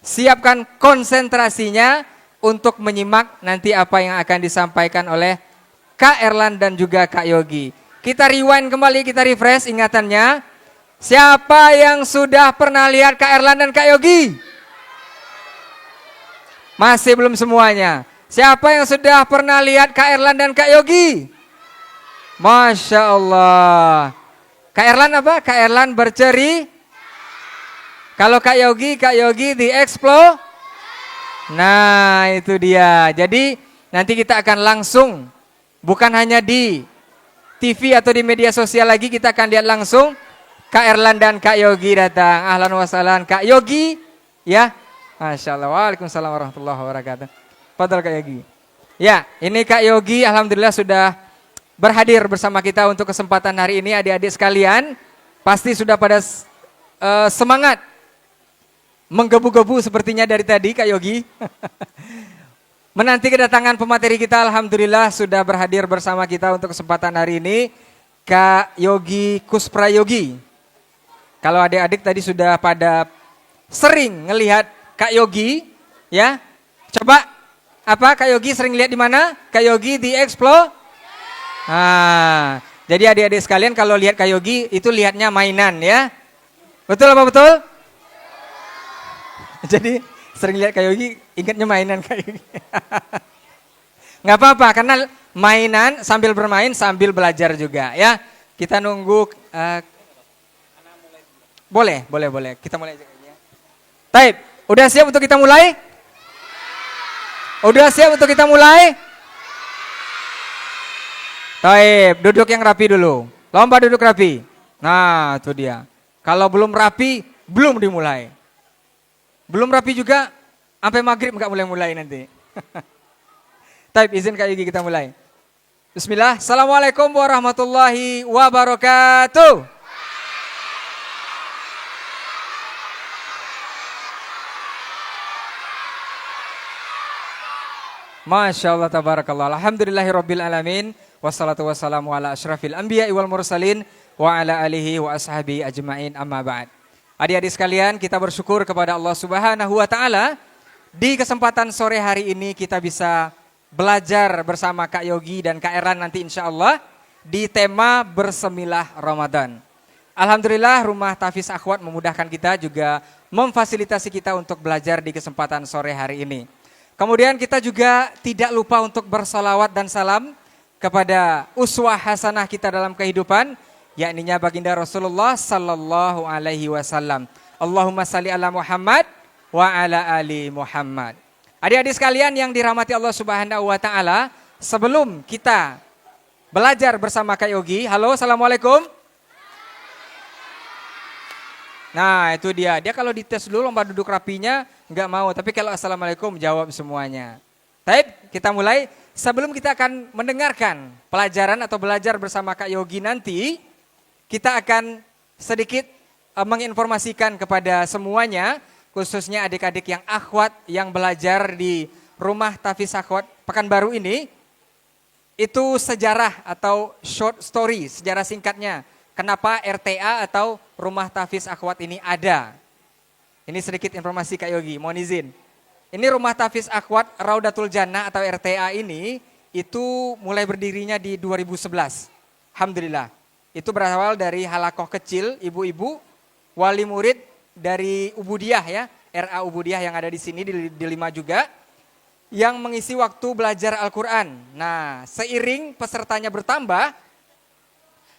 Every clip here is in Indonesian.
Siapkan konsentrasinya untuk menyimak nanti apa yang akan disampaikan oleh Kak Erlan dan juga Kak Yogi. Kita rewind kembali, kita refresh ingatannya. Siapa yang sudah pernah lihat Kak Erlan dan Kak Yogi? Masih belum semuanya. Siapa yang sudah pernah lihat Kak Erlan dan Kak Yogi? Masya Allah. Kak Erlan apa? Kak Erlan berceri. Kalau Kak Yogi di Explo. Nah itu dia. Jadi nanti kita akan langsung, bukan hanya di TV atau di media sosial lagi, kita akan lihat langsung Kak Erlan dan Kak Yogi datang. Ahlan wa sahlan Kak Yogi, ya. Masya Allah. Waalaikumsalam warahmatullahi wabarakatuh. Fadal Kak Yogi. Ya, ini Kak Yogi alhamdulillah sudah berhadir bersama kita untuk kesempatan hari ini. Adik-adik sekalian, pasti sudah pada semangat menggebu-gebu sepertinya dari tadi Kak Yogi. Menanti kedatangan pemateri kita, alhamdulillah sudah berhadir bersama kita untuk kesempatan hari ini Kak Yogi Kusprayogi. Kalau adik-adik tadi sudah pada sering ngelihat Kak Yogi, ya. Coba apa Kak Yogi sering lihat di mana? Kak Yogi di Explo. Nah, jadi adik-adik sekalian kalau lihat Kak Yogi itu lihatnya mainan ya. Betul apa betul? Jadi sering lihat Kak Yogi ingatnya mainan Kak Yogi. Nggak apa-apa karena mainan sambil bermain sambil belajar juga ya. Kita nunggu boleh. Kita mulai aja ya. Taib, udah siap untuk kita mulai? Udah siap untuk kita mulai? Taib, duduk yang rapi dulu. Lomba duduk rapi. Nah, itu dia. Kalau belum rapi, belum dimulai. Belum rapi juga, sampai maghrib nggak mulai nanti. Taib, izin Kak Yogi kita mulai. Bismillah. Assalamualaikum warahmatullahi wabarakatuh. Masya Allah tabarakallah. Alhamdulillahirabbil alamin. Wassalatu wassalamu ala asyrafil anbiya'i wal mursalin wa ala alihi wa ashabihi ajma'in amma ba'd. Adik-adik sekalian, kita bersyukur kepada Allah Subhanahu wa taala di kesempatan sore hari ini kita bisa belajar bersama Kak Yogi dan Kak Erlan nanti insyaallah di tema bersemilah Ramadan. Alhamdulillah Rumah Tahfiz Akhwat memudahkan kita juga memfasilitasi kita untuk belajar di kesempatan sore hari ini. Kemudian kita juga tidak lupa untuk bersalawat dan salam kepada uswah hasanah kita dalam kehidupan, yakninya baginda Rasulullah sallallahu alaihi wasallam. Allahumma salli ala Muhammad wa ala ali Muhammad. Adik-adik sekalian yang dirahmati Allah Subhanahu wa taala, sebelum kita belajar bersama Kak Yogi, halo assalamualaikum. Nah itu dia, kalau dites dulu lomba duduk rapinya nggak mau, tapi kalau assalamualaikum jawab semuanya. Baik, kita mulai. Sebelum kita akan mendengarkan pelajaran atau belajar bersama Kak Yogi nanti, kita akan sedikit menginformasikan kepada semuanya, khususnya adik-adik yang akhwat yang belajar di Rumah Tahfiz Akhwat Pekanbaru ini, itu sejarah atau short story, sejarah singkatnya. Kenapa RTA atau Rumah Tahfiz Akhwat ini ada? Ini sedikit informasi Kak Yogi, mohon izin. Ini Rumah Tahfiz Akhwat Raudatul Jannah atau RTA ini itu mulai berdirinya di 2011. Alhamdulillah. Itu berawal dari halakoh kecil ibu-ibu wali murid dari Ubudiyah ya, RA Ubudiyah yang ada di sini di 5 juga, yang mengisi waktu belajar Al-Quran. Nah, seiring pesertanya bertambah,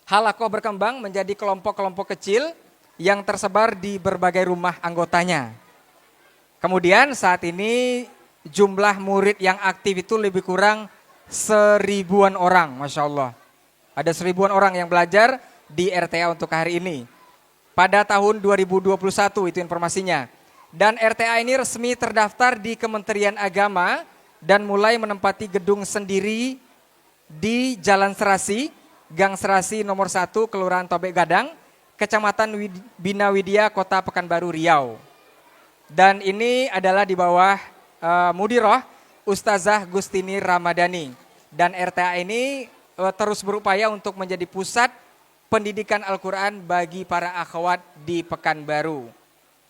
halakoh berkembang menjadi kelompok-kelompok kecil yang tersebar di berbagai rumah anggotanya. Kemudian saat ini jumlah murid yang aktif itu lebih kurang 1000-an orang, Masya Allah. Ada 1000-an orang yang belajar di RTA untuk hari ini. Pada tahun 2021 itu informasinya. Dan RTA ini resmi terdaftar di Kementerian Agama dan mulai menempati gedung sendiri di Jalan Serasi, Gang Serasi nomor 1, Kelurahan Tobek Gadang, Kecamatan Bina Widya, Kota Pekanbaru, Riau. Dan ini adalah di bawah Mudiroh Ustazah Gustini Ramadhani. Dan RTA ini terus berupaya untuk menjadi pusat pendidikan Al-Quran bagi para akhwat di Pekanbaru.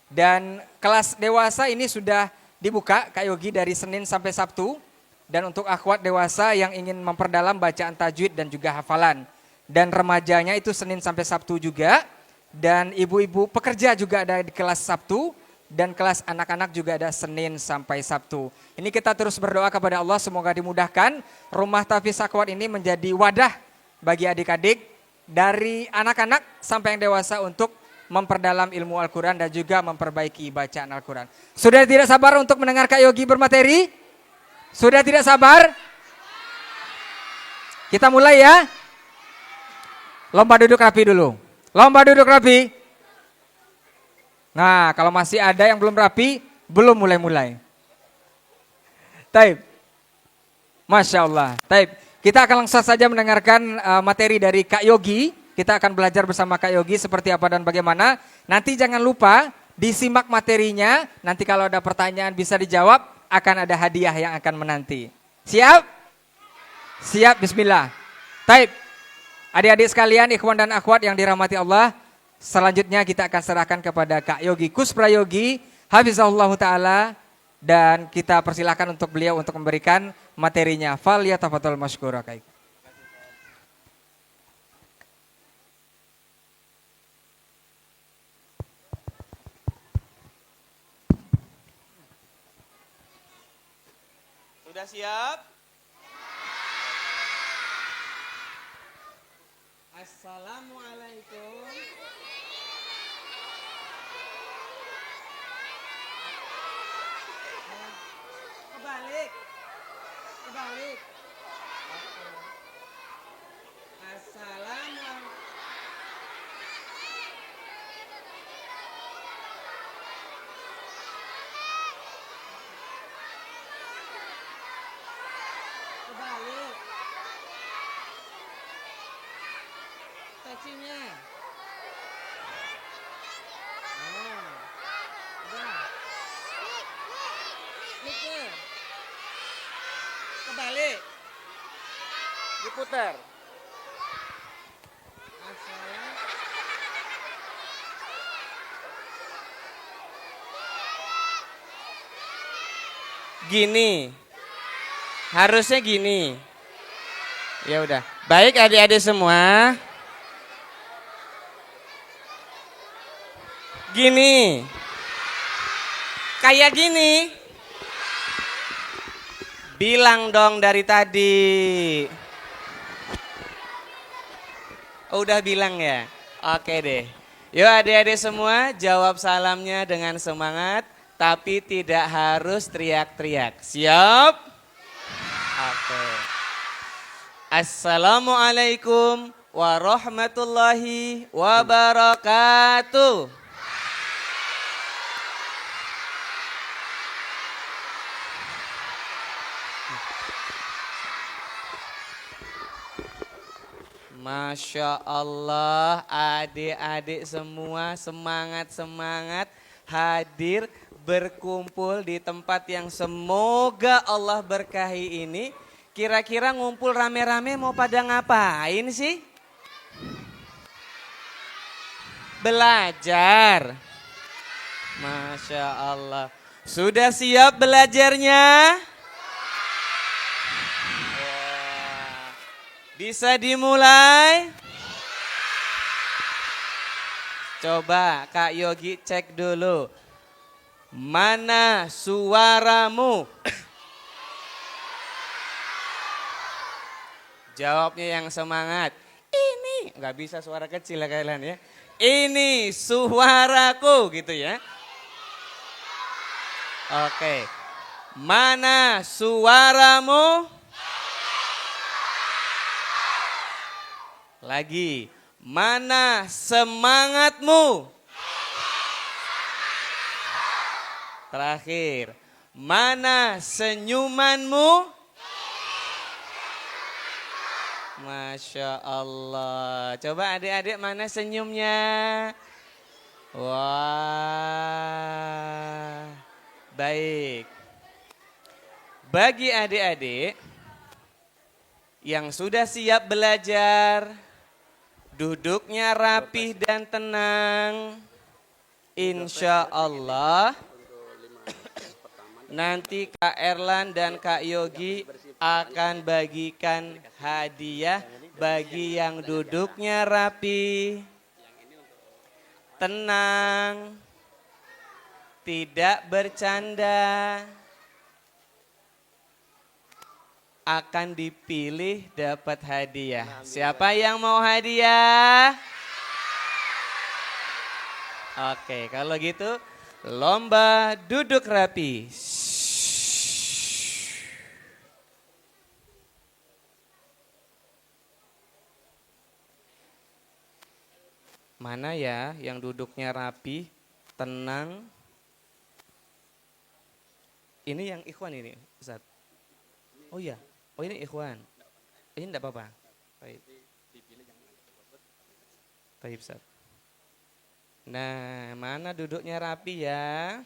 Dan kelas dewasa ini sudah dibuka Kak Yogi dari Senin sampai Sabtu. Dan untuk akhwat dewasa yang ingin memperdalam bacaan tajwid dan juga hafalan. Dan remajanya itu Senin sampai Sabtu juga. Dan ibu-ibu pekerja juga ada di kelas Sabtu. Dan kelas anak-anak juga ada Senin sampai Sabtu. Ini kita terus berdoa kepada Allah semoga dimudahkan. Rumah Tahfiz Akhwat ini menjadi wadah bagi adik-adik dari anak-anak sampai yang dewasa untuk memperdalam ilmu Al-Quran dan juga memperbaiki bacaan Al-Quran. Sudah tidak sabar untuk mendengar Kak Yogi bermateri? Sudah tidak sabar? Kita mulai ya. Lomba duduk rapi dulu. Lomba duduk rapi. Nah, kalau masih ada yang belum rapi, belum mulai-mulai. Taib. Masya Allah. Taib. Kita akan langsung saja mendengarkan materi dari Kak Yogi. Kita akan belajar bersama Kak Yogi seperti apa dan bagaimana. Nanti jangan lupa disimak materinya. Nanti kalau ada pertanyaan bisa dijawab, akan ada hadiah yang akan menanti. Siap? Siap, bismillah. Taib. Adik-adik sekalian, ikhwan dan akhwat yang dirahmati Allah. Selanjutnya kita akan serahkan kepada Kak Yogi Kusprayogi, Hafizahullah Ta'ala. Dan kita persilahkan untuk beliau untuk memberikan materinya. Fal yatafadhal masykura Kak. Sudah siap? Assalamualaikum. Kebalik. Kebalik. Assalamualaikum. Kebalik. Teksinya. Oh. Udah. Klik. Kebalik. Diputar. Gini. Harusnya gini. Ya udah. Baik adik-adik semua. Gini. Kayak gini. Bilang dong dari tadi. Oh, udah bilang ya? Oke deh. Yuk adik-adik semua jawab salamnya dengan semangat. Tapi tidak harus teriak-teriak. Siap? Oke. Assalamualaikum warahmatullahi wabarakatuh. Masya Allah, adik-adik semua semangat-semangat hadir berkumpul di tempat yang semoga Allah berkahi ini. Kira-kira ngumpul rame-rame mau pada ngapain sih? Belajar. Masya Allah. Sudah siap belajarnya? Bisa dimulai? Coba Kak Yogi cek dulu. Mana suaramu? Jawabnya yang semangat. Ini, nggak bisa suara kecil ya kalian ya. Ini suaraku gitu ya. Oke. Mana suaramu? Lagi, mana semangatmu? Terakhir, mana senyumanmu? Masya Allah. Coba adik-adik mana senyumnya? Wah, baik. Bagi adik-adik yang sudah siap belajar, duduknya rapih dan tenang. Insya Allah nanti Kak Erlan dan Kak Yogi akan bagikan hadiah bagi yang duduknya rapi, tenang, tidak bercanda, akan dipilih dapat hadiah. Siapa yang mau hadiah? Oke, kalau gitu lomba duduk rapi. Mana ya yang duduknya rapi, tenang? Ini yang ikhwan ini, Ustaz. Oh iya, oh ini ikhwan. Ini enggak apa-apa. Baik. Baik, Ustaz. Nah, mana duduknya rapi ya?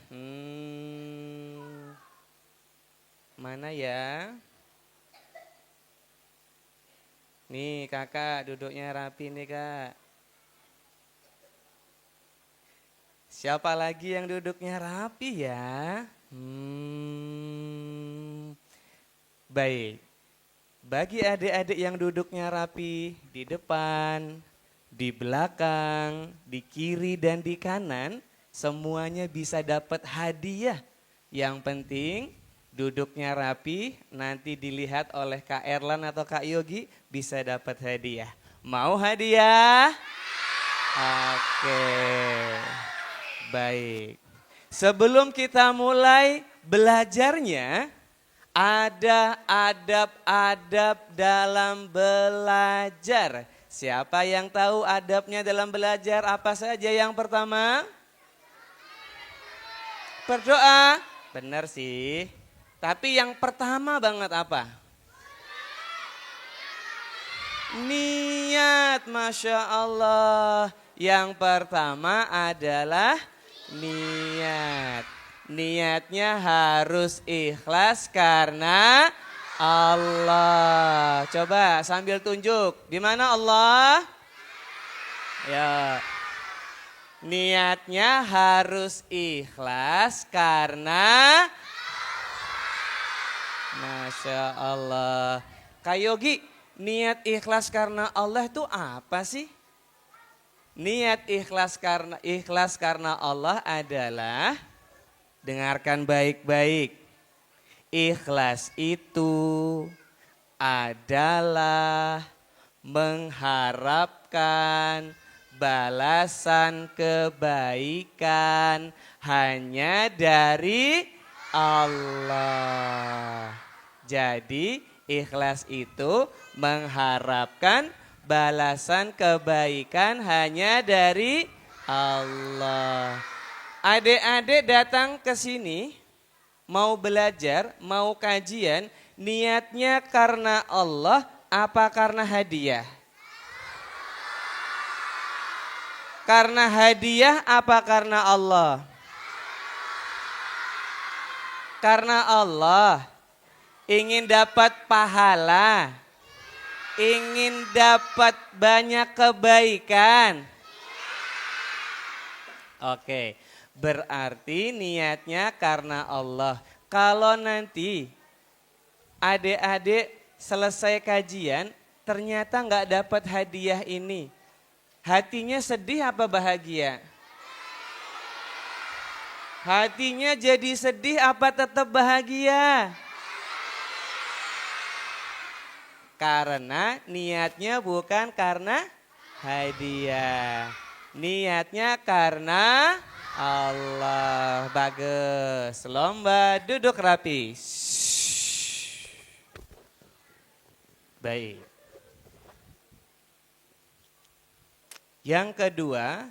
Mana ya? Nih kakak duduknya rapi nih kak. Siapa lagi yang duduknya rapi ya? Baik. Bagi adik-adik yang duduknya rapi di depan, di belakang, di kiri dan di kanan, semuanya bisa dapat hadiah. Yang penting duduknya rapi, nanti dilihat oleh Kak Erlan atau Kak Yogi bisa dapat hadiah. Mau hadiah? Oke. Baik. Sebelum kita mulai belajarnya, ada adab-adab dalam belajar. Siapa yang tahu adabnya dalam belajar? Apa saja yang pertama? Berdoa. Benar sih. Tapi yang pertama banget apa? Niat, Masya Allah. Yang pertama adalah niat. Niatnya harus ikhlas karena Allah. Coba sambil tunjuk. Di mana Allah? Ya. Niatnya harus ikhlas karena Masya Allah. Kak Yogi, niat ikhlas karena Allah itu apa sih? Niat ikhlas karena Allah adalah, dengarkan baik-baik. Ikhlas itu adalah mengharapkan balasan kebaikan hanya dari Allah. Jadi ikhlas itu mengharapkan balasan kebaikan hanya dari Allah. Adik-adik datang ke sini mau belajar, mau kajian, niatnya karena Allah apa karena hadiah? Karena hadiah apa karena Allah? Karena Allah. Ingin dapat pahala. Ingin dapat banyak kebaikan. Oke, berarti niatnya karena Allah. Kalau nanti adik-adik selesai kajian ternyata nggak dapat hadiah ini. Hatinya sedih apa bahagia? Hatinya jadi sedih apa tetap bahagia? Karena niatnya bukan karena hadiah. Niatnya karena Allah. Bagus. Lomba duduk rapi. Baik. Yang kedua,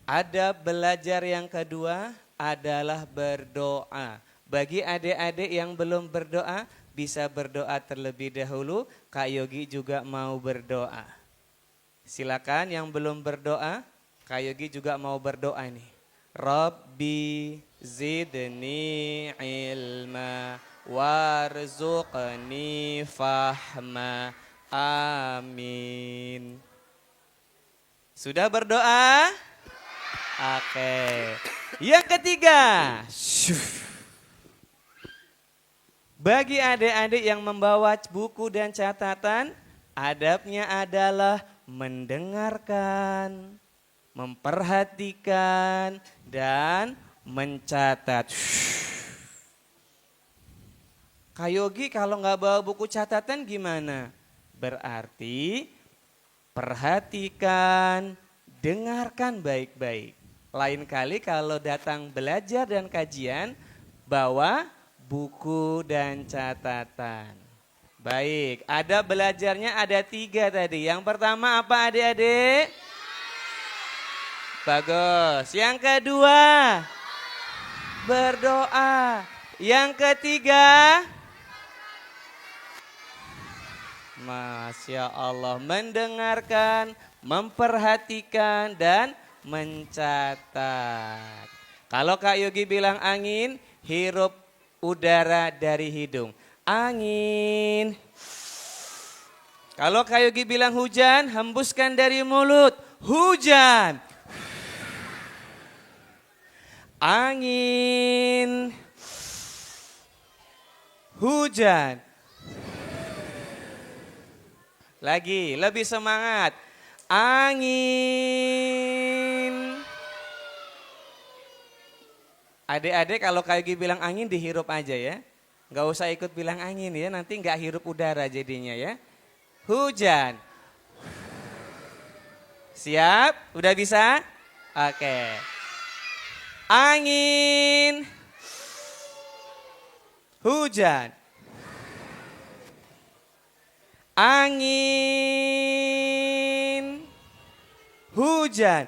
ada belajar yang kedua adalah berdoa. Bagi adik-adik yang belum berdoa, bisa berdoa terlebih dahulu. Kak Yogi juga mau berdoa. Silakan yang belum berdoa, Kak Yogi juga mau berdoa nih. Rabbi zidni ilma warzuqni fahma. Amin. Sudah berdoa? Oke. Yang ketiga. Bagi adik-adik yang membawa buku dan catatan, adabnya adalah mendengarkan, memperhatikan, dan mencatat. Kak Yogi kalau nggak bawa buku catatan gimana? Berarti perhatikan, dengarkan baik-baik. Lain kali kalau datang belajar dan kajian, bawa buku dan catatan. Baik, ada belajarnya ada 3 tadi. Yang pertama apa adik-adik? Bagus. Yang kedua, berdoa. Yang ketiga, Masya Allah, mendengarkan, memperhatikan, dan mencatat. Kalau Kak Yogi bilang angin, hirup udara dari hidung. Angin. Kalau Kak Yogi bilang hujan, hembuskan dari mulut. Hujan. Angin. Hujan. Lagi, lebih semangat. Angin. Adik-adik kalau Kak Yogi bilang angin dihirup aja ya. Nggak usah ikut bilang angin ya, nanti nggak hirup udara jadinya ya. Hujan. Siap? Udah bisa? Oke. Angin. Hujan. Angin. Hujan.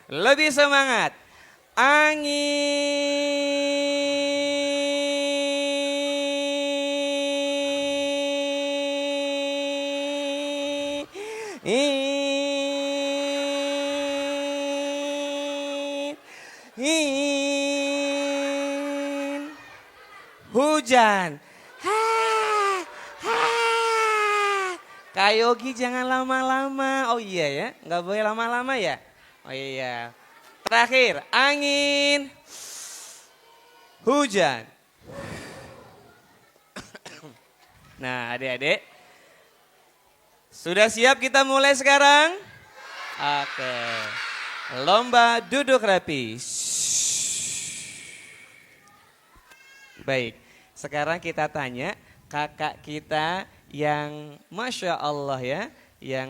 Lebih semangat. Hujan. Kak Yogi jangan lama-lama. Oh iya ya, nggak boleh lama-lama ya. Oh iya. Terakhir, angin, hujan. Nah adik-adik, sudah siap kita mulai sekarang? Oke, lomba duduk rapi. Baik, sekarang kita tanya kakak kita yang Masya Allah ya, yang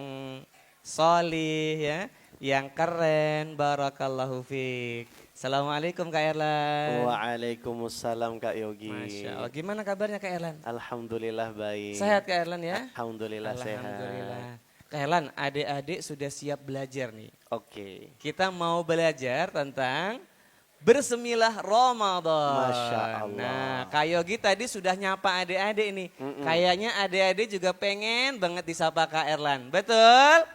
solih ya, yang keren, barakallahu fiik. Assalamualaikum Kak Erlan. Waalaikumsalam Kak Yogi. Masya Allah, gimana kabarnya Kak Erlan? Alhamdulillah baik. Sehat Kak Erlan ya? Alhamdulillah Alhamdulillah. sehat. Kak Erlan, adik-adik sudah siap belajar nih. Oke. Kita mau belajar tentang bersemilah Ramadan. Masya Allah. Nah, Kak Yogi tadi sudah nyapa adik-adik nih. Kayaknya adik-adik juga pengen banget disapa Kak Erlan. Betul?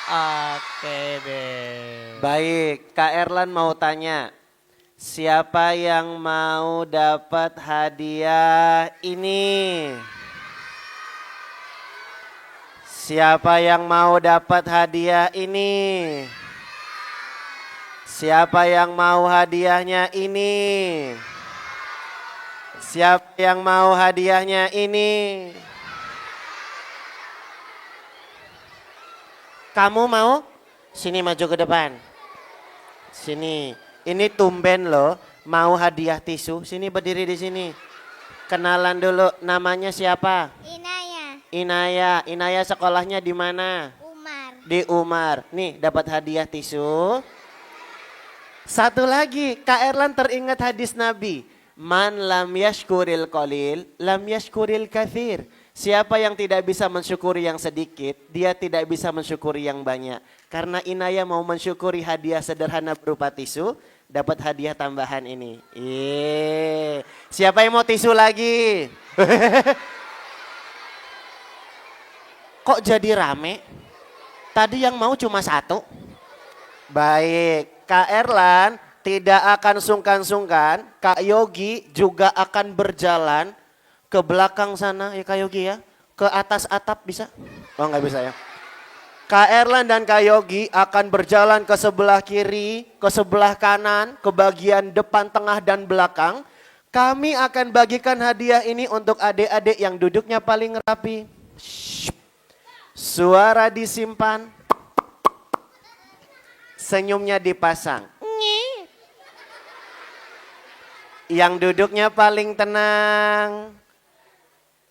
Oke deh. Baik, Kak Erlan mau tanya. Siapa yang mau dapat hadiah ini? Siapa yang mau dapat hadiah ini? Siapa yang mau hadiahnya ini? Siapa yang mau hadiahnya ini? Kamu mau? Sini maju ke depan. Sini. Ini tumben loh, mau hadiah tisu. Sini berdiri di sini. Kenalan dulu, namanya siapa? Inaya, Inaya. Inaya sekolahnya di mana? Umar, Di Umar. Nih, dapat hadiah tisu. Satu lagi, Kak Erlan teringat hadis Nabi. Man lam yashkuril qalil, lam yashkuril kathir. Siapa yang tidak bisa mensyukuri yang sedikit, dia tidak bisa mensyukuri yang banyak. Karena Inaya mau mensyukuri hadiah sederhana berupa tisu, dapat hadiah tambahan ini. Siapa yang mau tisu lagi? Kok jadi rame? Tadi yang mau cuma satu. Baik, Kak Erlan tidak akan sungkan-sungkan. Kak Yogi juga akan berjalan ke belakang sana ya Kak Yogi ya. Ke atas atap bisa? Oh nggak bisa ya. Kak Erlan dan Kak Yogi akan berjalan ke sebelah kiri, ke sebelah kanan, ke bagian depan, tengah, dan belakang. Kami akan bagikan hadiah ini untuk adik-adik yang duduknya paling rapi. Shh. Suara disimpan. Senyumnya dipasang. Yang duduknya paling tenang.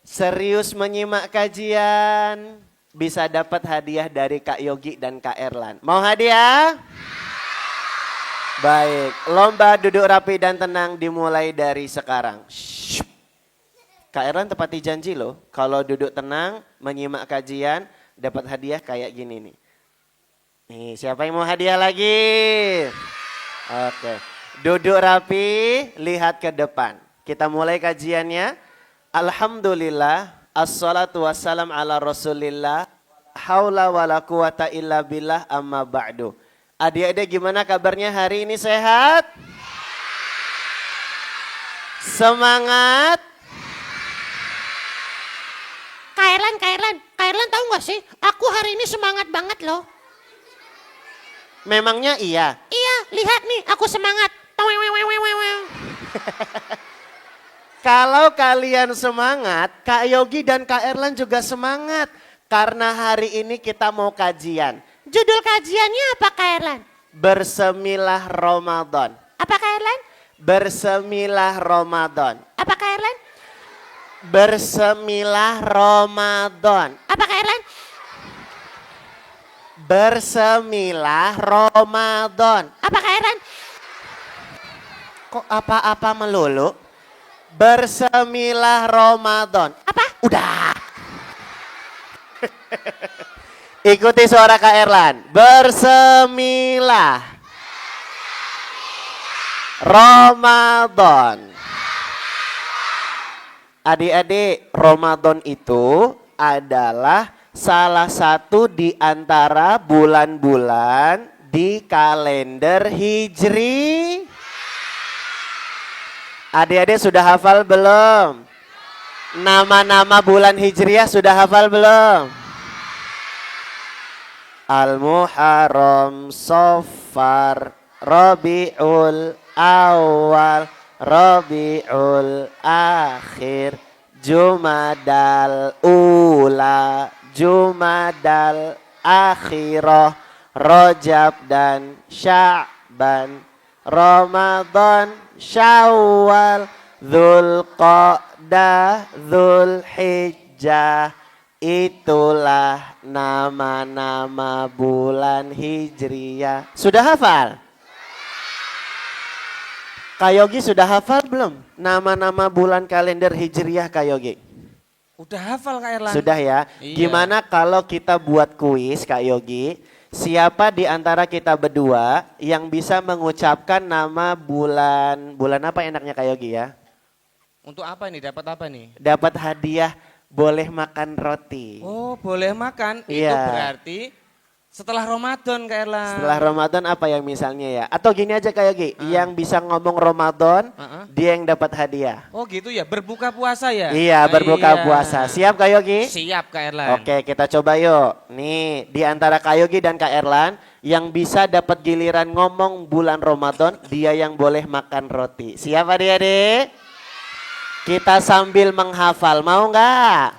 Serius menyimak kajian. Bisa dapat hadiah dari Kak Yogi dan Kak Erlan. Mau hadiah? Baik, lomba duduk rapi dan tenang dimulai dari sekarang. Shhh. Kak Erlan tepati janji loh, kalau duduk tenang, menyimak kajian, dapat hadiah kayak gini nih. Nih, siapa yang mau hadiah lagi? Oke, duduk rapi, lihat ke depan. Kita mulai kajiannya. Alhamdulillah. Assalatu wassalam ala rasulillah. Haula wala quwata illa billah amma ba'du. Adik-adik gimana kabarnya hari ini, sehat? Semangat? Kak Erlan tahu gak sih? Aku hari ini semangat banget loh. Memangnya iya? Iya, lihat nih, aku semangat. Kalau kalian semangat, Kak Yogi dan Kak Erlan juga semangat. Karena hari ini kita mau kajian. Judul kajiannya apa Kak Erlan? Bersemilah Ramadan. Apa Kak Erlan? Bersemilah Ramadan. Apa Kak Erlan? Bersemilah Ramadan. Apa Kak Erlan? Bersemilah Ramadan. Apa Kak Erlan? Kok apa-apa melulu? Bersemilah Ramadan. Apa? Udah. Ikuti suara Kak Erlan. Bersemilah Ramadan. Adik-adik, Ramadan itu adalah salah satu di antara bulan-bulan di kalender Hijri. Adik-adik sudah hafal belum? Nama-nama bulan Hijriah sudah hafal belum? Al-Muharram, Safar, Rabiul Awal, Rabiul Akhir, Jumadal Ula, Jumadal Akhirah, Rajab dan Sya'ban, Ramadan, Syawal, Dzulqa'dah, Dzulhijjah. Itulah nama-nama bulan Hijriah. Sudah hafal? Kak Yogi sudah hafal belum? Nama-nama bulan kalender Hijriah Kak Yogi? Udah hafal Kak Erlan? Sudah ya. Iya. Gimana kalau kita buat kuis Kak Yogi? Siapa di antara kita berdua yang bisa mengucapkan nama bulan apa enaknya Kak Yogi ya? Untuk apa nih? Dapat apa nih? Dapat hadiah boleh makan roti. Oh, boleh makan. Itu Iya. berarti setelah Ramadan Kak Erlan. Setelah Ramadan apa yang misalnya ya? Atau gini aja Kak Yogi, yang bisa ngomong Ramadan, dia yang dapat hadiah. Oh gitu ya, berbuka puasa ya? Iya, berbuka Iya. puasa. Siap Kak Yogi? Siap Kak Erlan. Oke, kita coba yuk. Nih, di antara Kak Yogi dan Kak Erlan, yang bisa dapat giliran ngomong bulan Ramadan, dia yang boleh makan roti. Siap adik-adik? Kita sambil menghafal, mau nggak?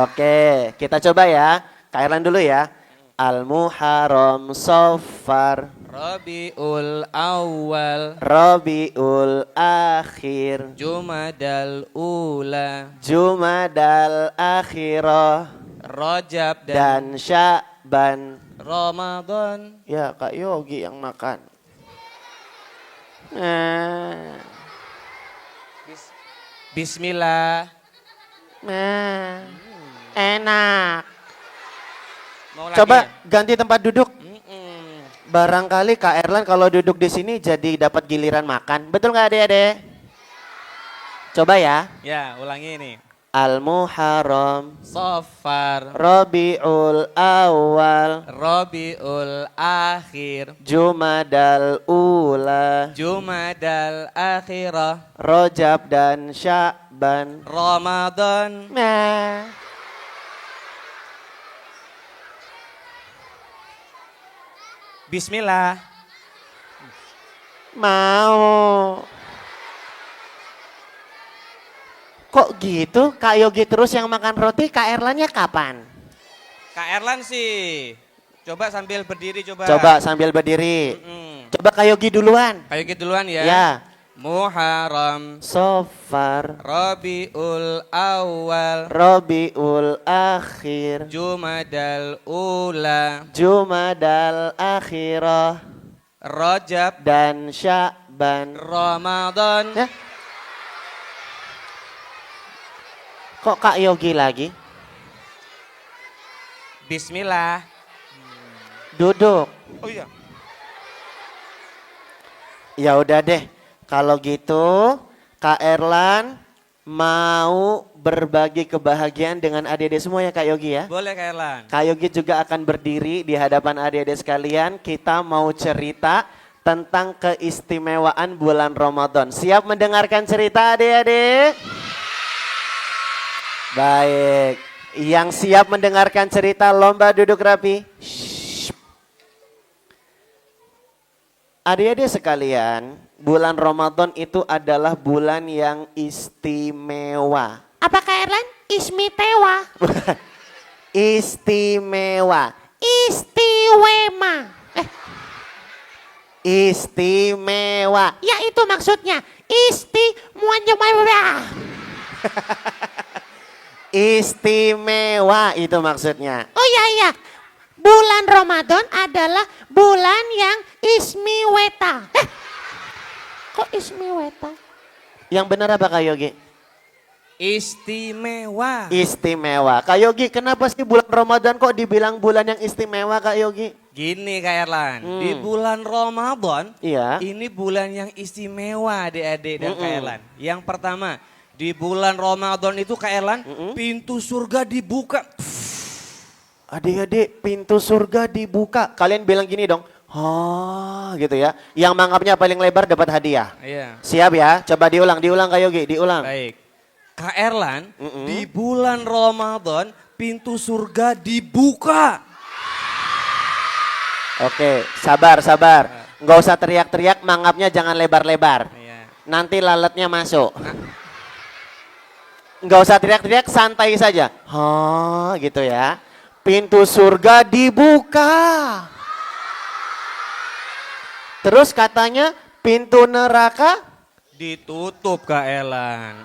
Oke, kita coba ya. Kak Erlan dulu ya. Al-Muharram, Safar, Rabiul Awal, Rabiul Akhir, Jumadal Ula, Jumadal Akhirah, Rajab dan dan Sya'ban. Ramadan. Ya Kak Yogi yang makan. Bismillah. Enak. Mau Coba lagi ya? ganti tempat duduk. Mm-mm. Barangkali Kak Erlan kalau duduk di sini jadi dapat giliran makan. Betul nggak adik-adik? Coba ya. Ya, ulangi ini. Al-Muharram, Safar, Rabiul Awal, Rabiul Akhir, Jumadal Ula, Jumadal Akhirah, Rajab dan Sya'ban. Ramadan. Bismillah. Mau. Kok gitu? Kak Yogi terus yang makan roti, Kak Erlannya kapan? Kak Erlan sih. Coba sambil berdiri coba. Coba sambil berdiri. Coba Kak Yogi duluan. Ayo kita duluan ya. Ya. Muharram, Sofar, Rabiul Awal, Rabiul Akhir, Jumadal Ula, Jumadal Akhirah, Rajab, dan Sya'ban. Ramadan. Ya. Kok Kak Yogi lagi? Bismillah. Duduk. Oh iya. Ya udah deh. Kalau gitu Kak Erlan mau berbagi kebahagiaan dengan adik-adik semua ya Kak Yogi ya. Boleh Kak Erlan. Kak Yogi juga akan berdiri di hadapan adik-adik sekalian. Kita mau cerita tentang keistimewaan bulan Ramadan. Siap mendengarkan cerita adik-adik? Baik. Yang siap mendengarkan cerita lomba duduk rapi. Shhh. Adik-adik sekalian, bulan Ramadan itu adalah bulan yang istimewa. Apa Kak Erlan? Ismitewa. Istimewa. Istiwema. Istimewa. Ya itu maksudnya. Istimewa. Istimewa itu maksudnya. Oh iya. Bulan Ramadan adalah bulan yang ismiweta. Kok ismiweta? Yang benar apa Kak Yogi? Istimewa. Istimewa. Kak Yogi, kenapa sih bulan Ramadan kok dibilang bulan yang istimewa Kak Yogi? Gini Kak Erlan, di bulan Ramadan, Iya. ini bulan yang istimewa adik-adik dan Kak Erlan. Yang pertama, di bulan Ramadan itu Kak Erlan, pintu surga dibuka. Adik-adik, pintu surga dibuka. Kalian bilang gini dong. Oh, gitu ya. Yang mangapnya paling lebar dapat hadiah. Iya. Siap ya? Coba diulang Kak Yogi, diulang. Baik. Kak Erlan, di bulan Ramadan, pintu surga dibuka. Oke, sabar. Nggak usah teriak-teriak, mangapnya jangan lebar-lebar. Iya. Nanti lalatnya masuk. Nggak usah teriak-teriak, santai saja. Oh, gitu ya. Pintu surga dibuka. Terus katanya pintu neraka Ditutup Kak Erlan.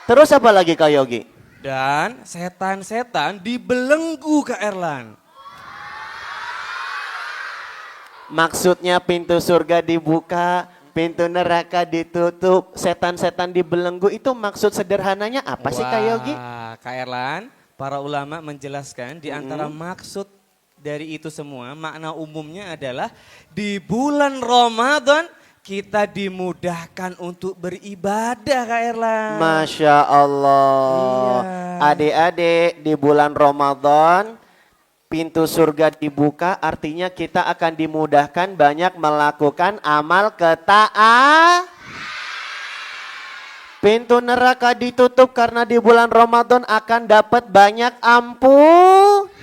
terus apa lagi Kak Yogi? Dan setan-setan dibelenggu Kak Erlan. Maksudnya pintu surga dibuka, pintu neraka ditutup, setan-setan dibelenggu itu maksud sederhananya apa sih Kak Yogi? Wah, Kak Erlan, para ulama menjelaskan di antara maksud dari itu semua, makna umumnya adalah di bulan Ramadan kita dimudahkan untuk beribadah Kak Erlan. Masya Allah. Iya. Adik-adik di bulan Ramadan pintu surga dibuka artinya kita akan dimudahkan banyak melakukan amal ketaatan. Pintu neraka ditutup karena di bulan Ramadan akan dapat banyak ampun.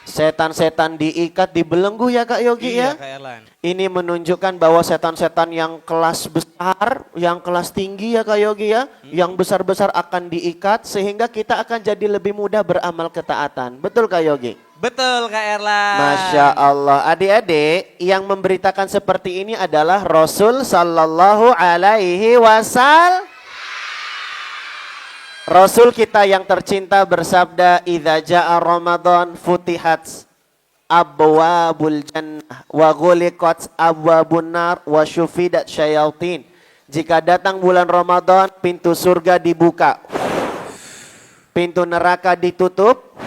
Setan-setan diikat, dibelenggu ya Kak Yogi ya. Iya Kak Erlan. Ini menunjukkan bahwa setan-setan yang kelas besar, yang kelas tinggi ya Kak Yogi ya, yang besar-besar akan diikat sehingga kita akan jadi lebih mudah beramal ketaatan. Betul Kak Yogi? Betul Kak Erlan. Masya Allah. Adik-adik, yang memberitakan seperti ini adalah Rasul Sallallahu Alaihi Wasallam. Rasul kita yang tercinta bersabda, "Idza jaa Ramadan futihat abwabul jannah wa ghuliqat abwabun nar wa syufidat syayatin." Jika datang bulan Ramadan, pintu surga dibuka. Pintu neraka ditutup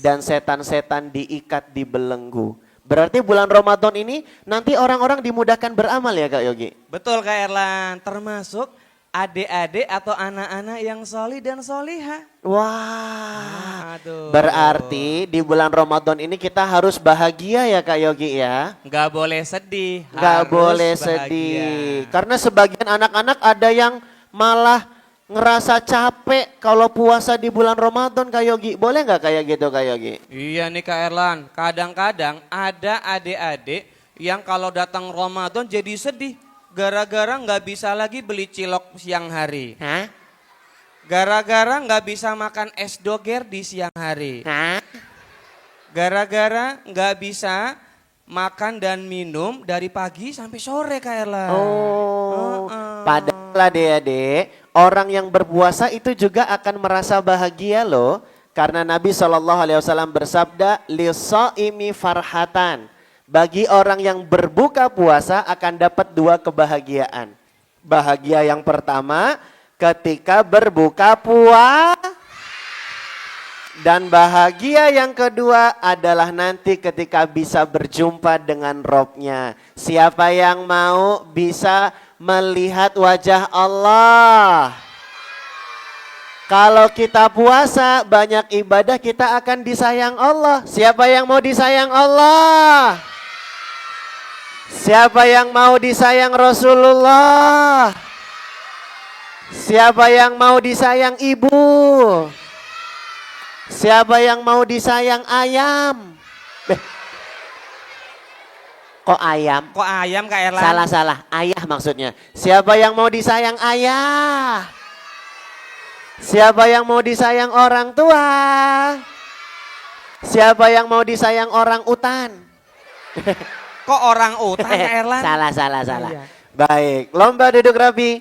dan setan-setan diikat, dibelenggu. Berarti bulan Ramadan ini nanti orang-orang dimudahkan beramal ya Kak Yogi? Betul Kak Erlan, termasuk adik-adik atau anak-anak yang solih dan solihah. Wah, Aduh. berarti di bulan Ramadan ini kita harus bahagia ya Kak Yogi ya? Nggak boleh sedih. Nggak harus boleh bahagia. sedih. Karena sebagian anak-anak ada yang malah ngerasa capek kalau puasa di bulan Ramadan Kak Yogi. Boleh nggak kayak gitu Kak Yogi? Iya nih Kak Erlan, kadang-kadang ada adik-adik yang kalau datang Ramadan jadi sedih. Gara-gara nggak bisa lagi beli cilok siang hari. Hah? Gara-gara nggak bisa makan es doger di siang hari. Hah? Gara-gara nggak bisa makan dan minum dari pagi sampai sore Kak Erlan. Oh, padahal adik-adik, orang yang berpuasa itu juga akan merasa bahagia loh. Karena Nabi SAW bersabda, "Lis-shaimi farhatan." Bagi orang yang berbuka puasa akan dapat dua kebahagiaan. Bahagia yang pertama ketika berbuka puasa. Dan bahagia yang kedua adalah nanti ketika bisa berjumpa dengan Robnya. Siapa yang mau bisa melihat wajah Allah? Kalau kita puasa banyak ibadah kita akan disayang Allah. Siapa yang mau disayang Allah? Siapa yang mau disayang Rasulullah? Siapa yang mau disayang ibu? Siapa yang mau disayang ayam? Kok ayam? Kok ayam Kak Erlan? Salah. Ayah maksudnya. Siapa yang mau disayang ayah? Siapa yang mau disayang orang tua? Siapa yang mau disayang orang utan? Kok orang utan Kak Erlan? Salah. Iya. Baik, lomba duduk rapi.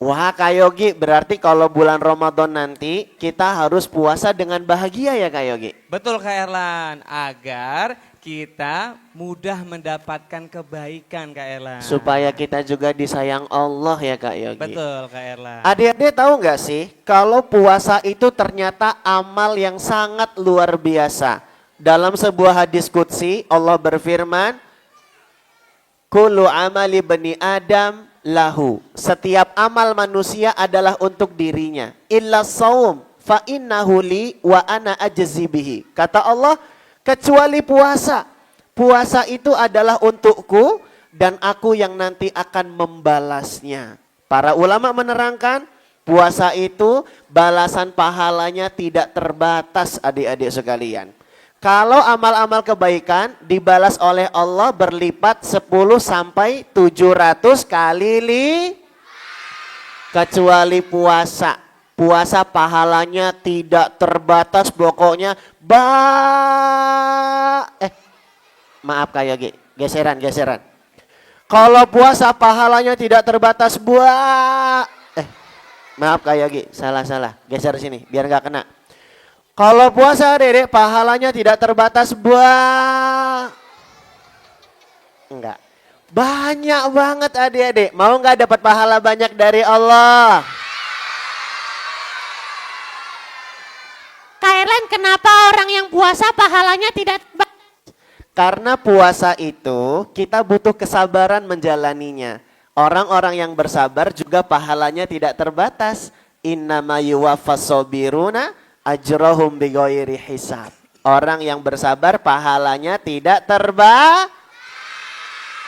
Wah Kak Yogi, berarti kalau bulan Ramadan nanti kita harus puasa dengan bahagia ya Kak Yogi? Betul Kak Erlan, agar kita mudah mendapatkan kebaikan Kak Erlan. Supaya kita juga disayang Allah ya Kak Yogi? Betul Kak Erlan. Adik-adik tahu nggak sih, kalau puasa itu ternyata amal yang sangat luar biasa. Dalam sebuah hadis qudsi, Allah berfirman, "Kullu amali bani Adam lahu." Setiap amal manusia adalah untuk dirinya. Illa saum fa innahu li wa ana ajzi bihi. Kata Allah, kecuali puasa. Puasa itu adalah untukku dan aku yang nanti akan membalasnya. Para ulama menerangkan, puasa itu balasan pahalanya tidak terbatas adik-adik sekalian. Kalau amal-amal kebaikan dibalas oleh Allah berlipat 10 sampai 700 kali kecuali puasa. Puasa pahalanya tidak terbatas pokoknya. Maaf Kak Yogi, geseran. Kalau puasa pahalanya tidak terbatas maaf Kak Yogi, salah. Geser sini biar nggak kena. Kalau puasa dedek pahalanya tidak terbatas enggak. Banyak banget adik-adik. Mau nggak dapat pahala banyak dari Allah? Kak Erlan, kenapa orang yang puasa pahalanya tidak Karena puasa itu kita butuh kesabaran menjalaninya. Orang-orang yang bersabar juga pahalanya tidak terbatas. Innama yuwaffas sabiruna ajrahum bighairi hisab. Orang yang bersabar pahalanya tidak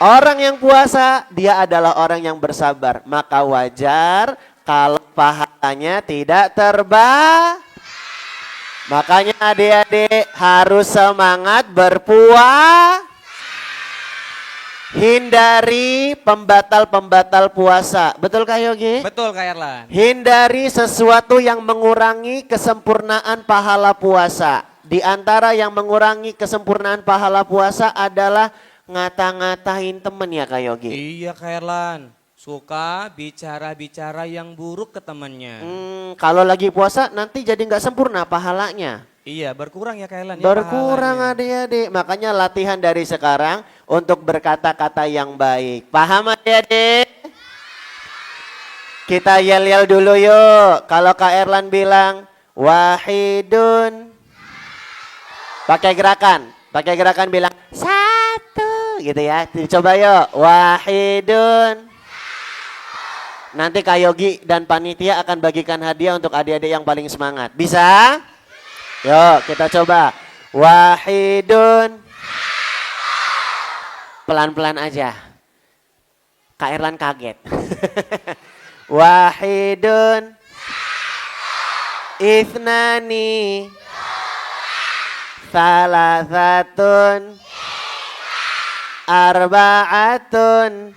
Orang yang puasa dia adalah orang yang bersabar. Maka wajar kalau pahalanya tidak Makanya adik-adik harus semangat berpuasa. Hindari pembatal-pembatal puasa. Betul Kak Yogi? Betul Kak Erlan. Hindari sesuatu yang mengurangi kesempurnaan pahala puasa. Di antara yang mengurangi kesempurnaan pahala puasa adalah ngata-ngatain temen ya Kak Yogi. Iya Kak Erlan, suka bicara-bicara yang buruk ke temannya. Kalau lagi puasa nanti jadi nggak sempurna pahalanya. Iya, berkurang ya Kak Erlan ya Berkurang pahalanya. adik-adik. Makanya latihan dari sekarang untuk berkata-kata yang baik. Paham adik-adik? Kita yel-yel dulu yuk. Kalau Kak Erlan bilang wahidun. Pakai gerakan bilang satu gitu ya. Coba yuk. Wahidun. Nanti Kak Yogi dan panitia akan bagikan hadiah untuk adik-adik yang paling semangat. Bisa? Yuk kita coba. Wahidun. Pelan-pelan aja. Kak Erlan kaget. Wahidun. Ithnani. Salasatun. Arba'atun.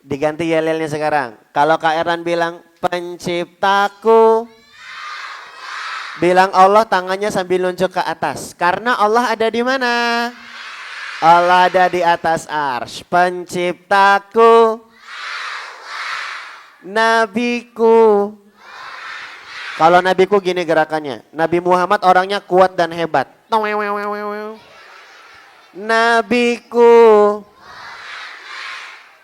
Diganti yel-yelnya sekarang. Kalau Kak Erlan bilang penciptaku, bilang Allah tangannya sambil nunjuk ke atas. Karena Allah ada di mana? Allah ada di atas arsy. Penciptaku, nabiku. Kalau nabiku gini gerakannya. Nabi Muhammad orangnya kuat dan hebat. Nabiku,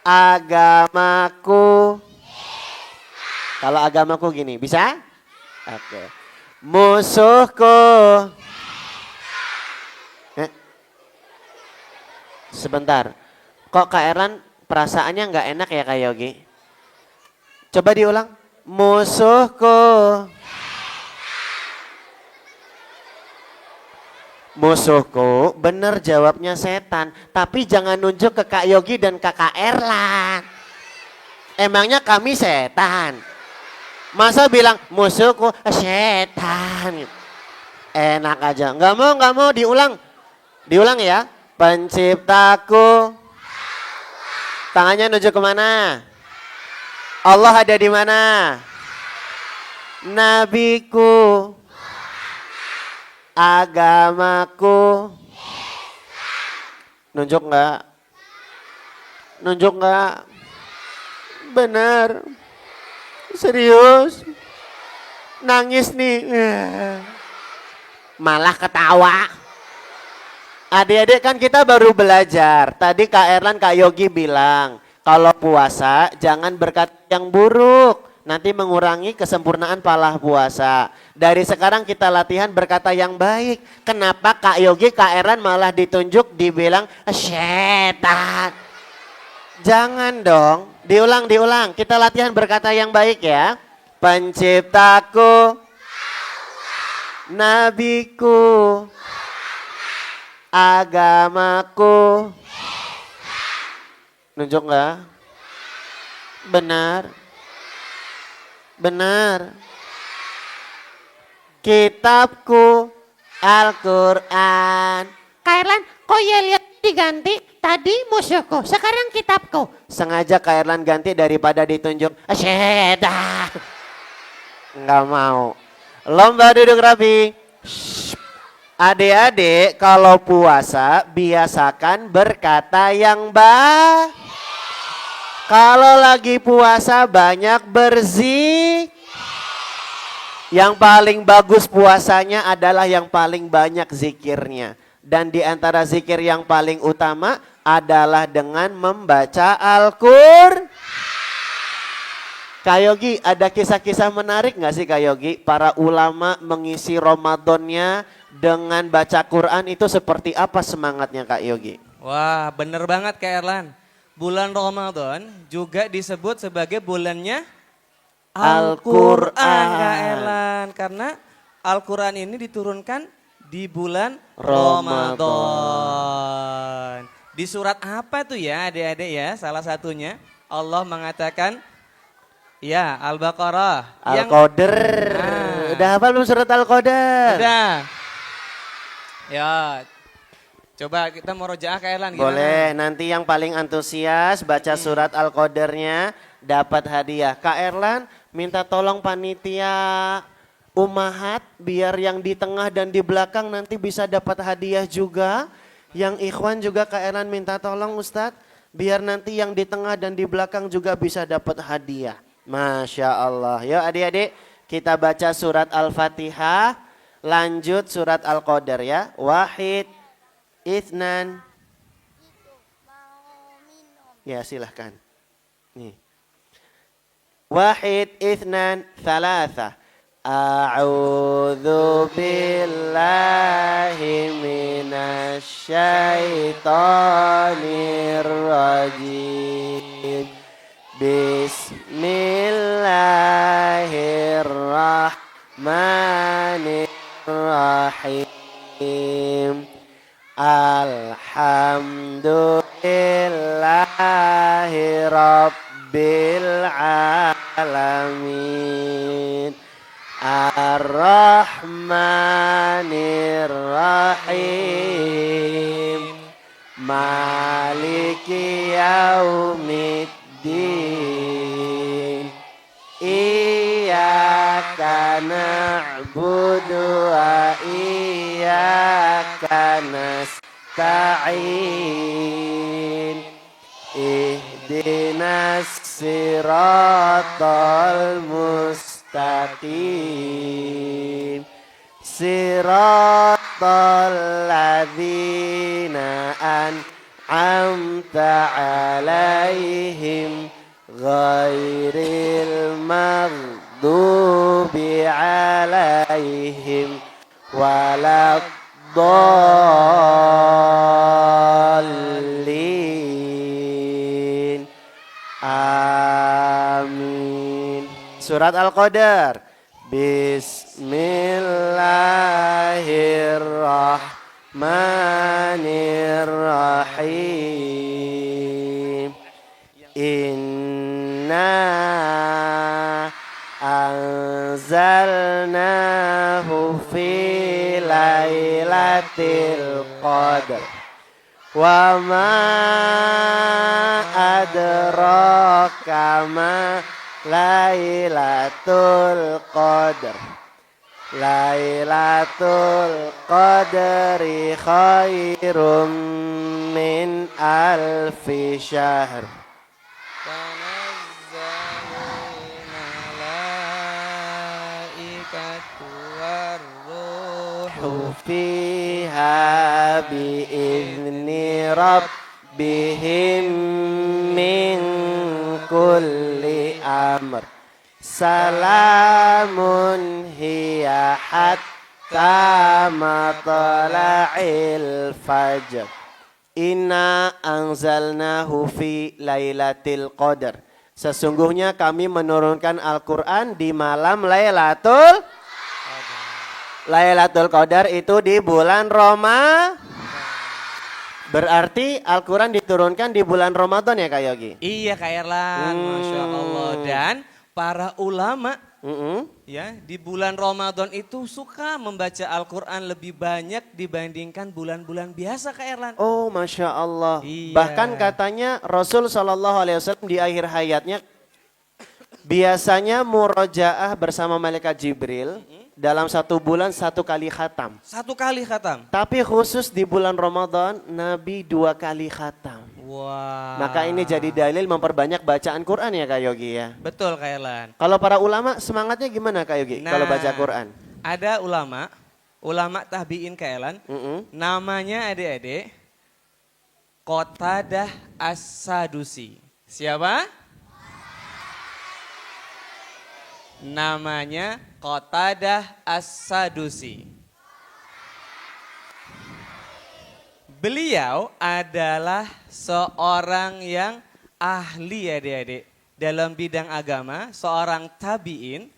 agamaku. Kalau agamaku gini, bisa? Oke. Musuhku. Sebentar. Kok Kak Erlan perasaannya nggak enak ya Kak Yogi? Coba diulang. Musuhku. Musuhku, bener jawabnya setan. Tapi jangan nunjuk ke Kak Yogi dan Kakak Erlan. Emangnya kami setan? Masa bilang musuhku setan? Enak aja. Nggak mau diulang. Diulang ya. Penciptaku. Tangannya nunjuk kemana? Allah ada di mana? Nabiku. Agamaku. Nunjuk nggak? Nunjuk nggak? Bener. Serius. Nangis nih. Malah ketawa. Adik-adik kan kita baru belajar. Tadi Kak Erlan, Kak Yogi bilang. Kalau puasa jangan berkata yang buruk. Nanti mengurangi kesempurnaan pahala puasa. Dari sekarang kita latihan berkata yang baik. Kenapa Kak Yogi, Kak Erlan malah ditunjuk dibilang setan? Jangan dong. Diulang. Kita latihan berkata yang baik ya. Penciptaku. Nabiku. Agamaku. Nunjuk nggak? Benar. Benar. Kitabku Al-Quran. Kak Erlan, kok yel-yel diganti? Tadi musuhku, sekarang kitabku. Sengaja Kak Erlan ganti daripada ditunjuk setan. Nggak mau. Lomba duduk rapi. Adik-adik kalau puasa biasakan berkata yang baik. Kalau lagi puasa banyak berzikir. Yang paling bagus puasanya adalah yang paling banyak zikirnya. Dan di antara zikir yang paling utama adalah dengan membaca Al-Qur'an. Kak Yogi, ada kisah-kisah menarik nggak sih Kak Yogi? Para ulama mengisi Ramadannya dengan baca Quran itu seperti apa semangatnya Kak Yogi? Wah, bener banget Kak Erlan. Bulan Ramadan juga disebut sebagai bulannya Al-Quran Kak Erlan. Karena Al-Quran ini diturunkan di bulan Ramadan. Di surat apa tuh ya adik-adik ya? Salah satunya Allah mengatakan, ya Al-Baqarah. Al-Qadr. Udah hafal belum surat Al-Qadr? Udah. Ya, coba kita mau rojaah Kak Erlan gimana? Boleh, nanti yang paling antusias baca surat Al-Qadarnya dapat hadiah. Kak Erlan minta tolong panitia Umahat biar yang di tengah dan di belakang nanti bisa dapat hadiah juga. Yang ikhwan juga Kak Erlan minta tolong Ustadz biar nanti yang di tengah dan di belakang juga bisa dapat hadiah. Masya Allah. Yuk adik-adik kita baca surat Al-Fatihah. Lanjut surat Al-Qadar ya. Wahid, Itsnan. Ya silahkan. Nih. Wahid, Itsnan, Thalatha. A'udzu billahi minasyaitonir rajim. Bismillahirrahmanirrahim. Alhamdulillahi Alamin. Ar-Rahmanir Rahim. Maliki Yaumiddin. Iyyaka na'budu wa iyyaka nasta'in. Ihdinas siratal mustaqim. Siratal ladzina an'amta 'alaihim ghairil maghdubi 'alaihim waladdallin. Amin. Surat Al-Qadar. Bismillahirrahmanirrahim. Inna anzalnahu fi lailatul qadar. Wa ma adraka ma lailatul qadar. Lailatul qadri khairum min alfi syahr. Fiha bi'izni rabbihim min kulli amr. Salamun hiya hatta matla'il fajr. Inna anzalnahu fi lailatul qadar. Sesungguhnya kami menurunkan Al-Quran di malam Lailatul Qadar itu di bulan Roma. Berarti Al-Quran diturunkan di bulan Ramadan ya Kak Yogi? Iya Kak Erlan, Masya Allah. Dan para ulama ya di bulan Ramadan itu suka membaca Al-Quran lebih banyak dibandingkan bulan-bulan biasa Kak Erlan. Oh Masya Allah. Iya. Bahkan katanya Rasul SAW di akhir hayatnya biasanya murojaah bersama malaikat Jibril. Dalam 1 bulan 1 kali khatam. 1 kali khatam. Tapi khusus di bulan Ramadan Nabi 2 kali khatam. Wah. Maka ini jadi dalil memperbanyak bacaan Quran ya Kak Yogi ya. Betul Kak Erlan. Kalau para ulama semangatnya gimana Kak Yogi kalau baca Quran? Ada ulama tabi'in Kak Erlan. Namanya adik-adik Qatadah As-Sadusi. Siapa? Namanya Qatadah As-Sadusi. Beliau adalah seorang yang ahli adik-adik dalam bidang agama, seorang tabi'in,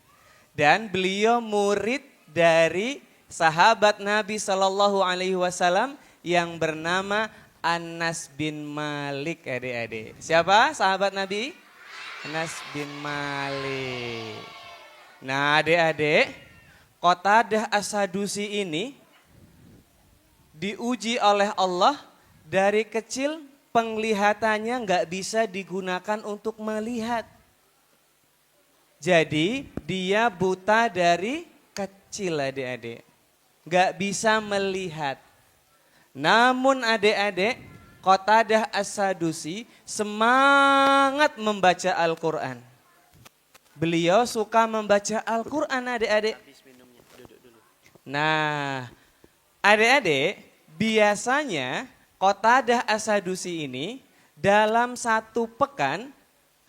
dan beliau murid dari sahabat Nabi Shallallahu Alaihi Wasallam yang bernama Anas bin Malik adik-adik. Siapa sahabat Nabi? Anas bin Malik. Nah adik-adik, Qatadah As-Sadusi ini diuji oleh Allah dari kecil penglihatannya nggak bisa digunakan untuk melihat. Jadi dia buta dari kecil adik-adik, nggak bisa melihat. Namun adik-adik, Qatadah As-Sadusi semangat membaca Al-Quran. Beliau suka membaca Al-Quran adik-adik. Nah, adik-adik biasanya Qatadah As-Sadusi ini dalam 1 pekan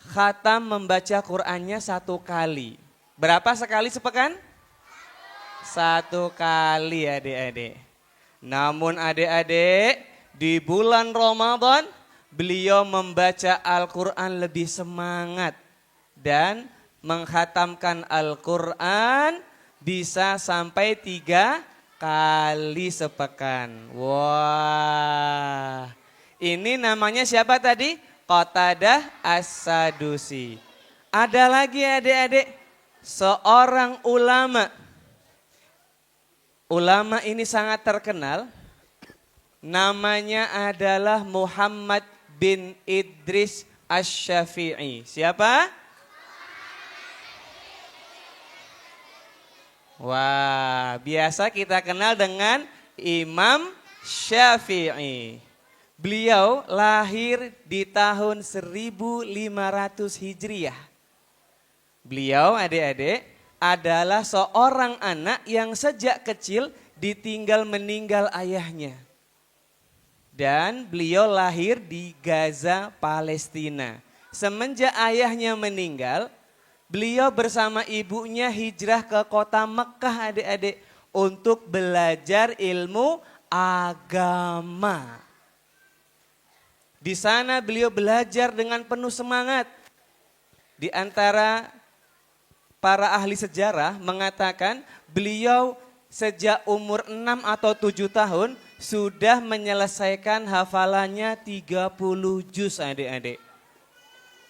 khatam membaca Qur'annya 1 kali. Berapa sekali sepekan? 1 kali adik-adik. Namun adik-adik di bulan Ramadan beliau membaca Al-Quran lebih semangat dan menghatamkan Al-Quran bisa sampai 3 kali sepekan. Wah, ini namanya siapa tadi? Qatadah As-Sadusi. Ada lagi adik-adik, seorang ulama. Ulama ini sangat terkenal. Namanya adalah Muhammad bin Idris Asy-Syafi'i. Siapa? Wah, biasa kita kenal dengan Imam Syafi'i. Beliau lahir di tahun 1500 Hijriah. Beliau adik-adik adalah seorang anak yang sejak kecil ditinggal meninggal ayahnya. Dan beliau lahir di Gaza, Palestina. Semenjak ayahnya meninggal, beliau bersama ibunya hijrah ke kota Mekah adik-adik untuk belajar ilmu agama. Di sana beliau belajar dengan penuh semangat. Di antara para ahli sejarah mengatakan beliau sejak umur 6 atau 7 tahun sudah menyelesaikan hafalannya 30 juz adik-adik.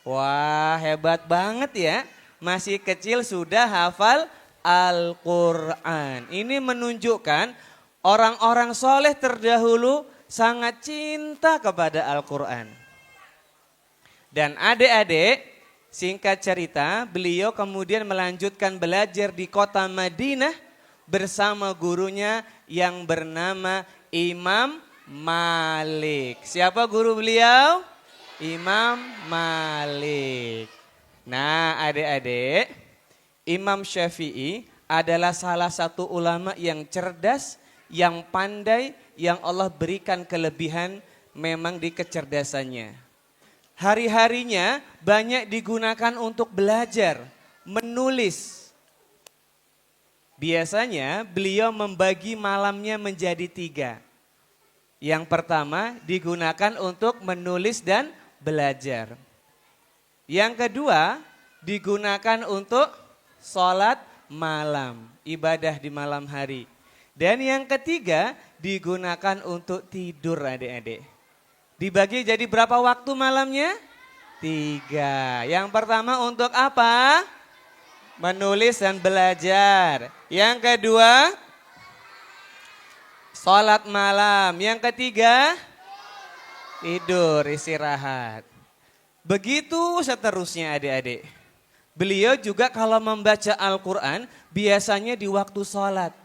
Wah, hebat banget ya. Masih kecil sudah hafal Al-Quran. Ini menunjukkan orang-orang soleh terdahulu sangat cinta kepada Al-Quran. Dan adik-adik, singkat cerita, beliau kemudian melanjutkan belajar di kota Madinah bersama gurunya yang bernama Imam Malik. Siapa guru beliau? Imam Malik. Nah adik-adik, Imam Syafi'i adalah salah satu ulama yang cerdas, yang pandai, yang Allah berikan kelebihan memang di kecerdasannya. Hari-harinya banyak digunakan untuk belajar, menulis. Biasanya beliau membagi malamnya menjadi 3. Yang pertama digunakan untuk menulis dan belajar. Yang kedua digunakan untuk sholat malam, ibadah di malam hari. Dan yang ketiga digunakan untuk tidur adik-adik. Dibagi jadi berapa waktu malamnya? 3. Yang pertama untuk apa? Menulis dan belajar. Yang kedua, sholat malam. Yang ketiga, tidur, istirahat. Begitu seterusnya adik-adik. Beliau juga kalau membaca Al-Quran biasanya di waktu sholat.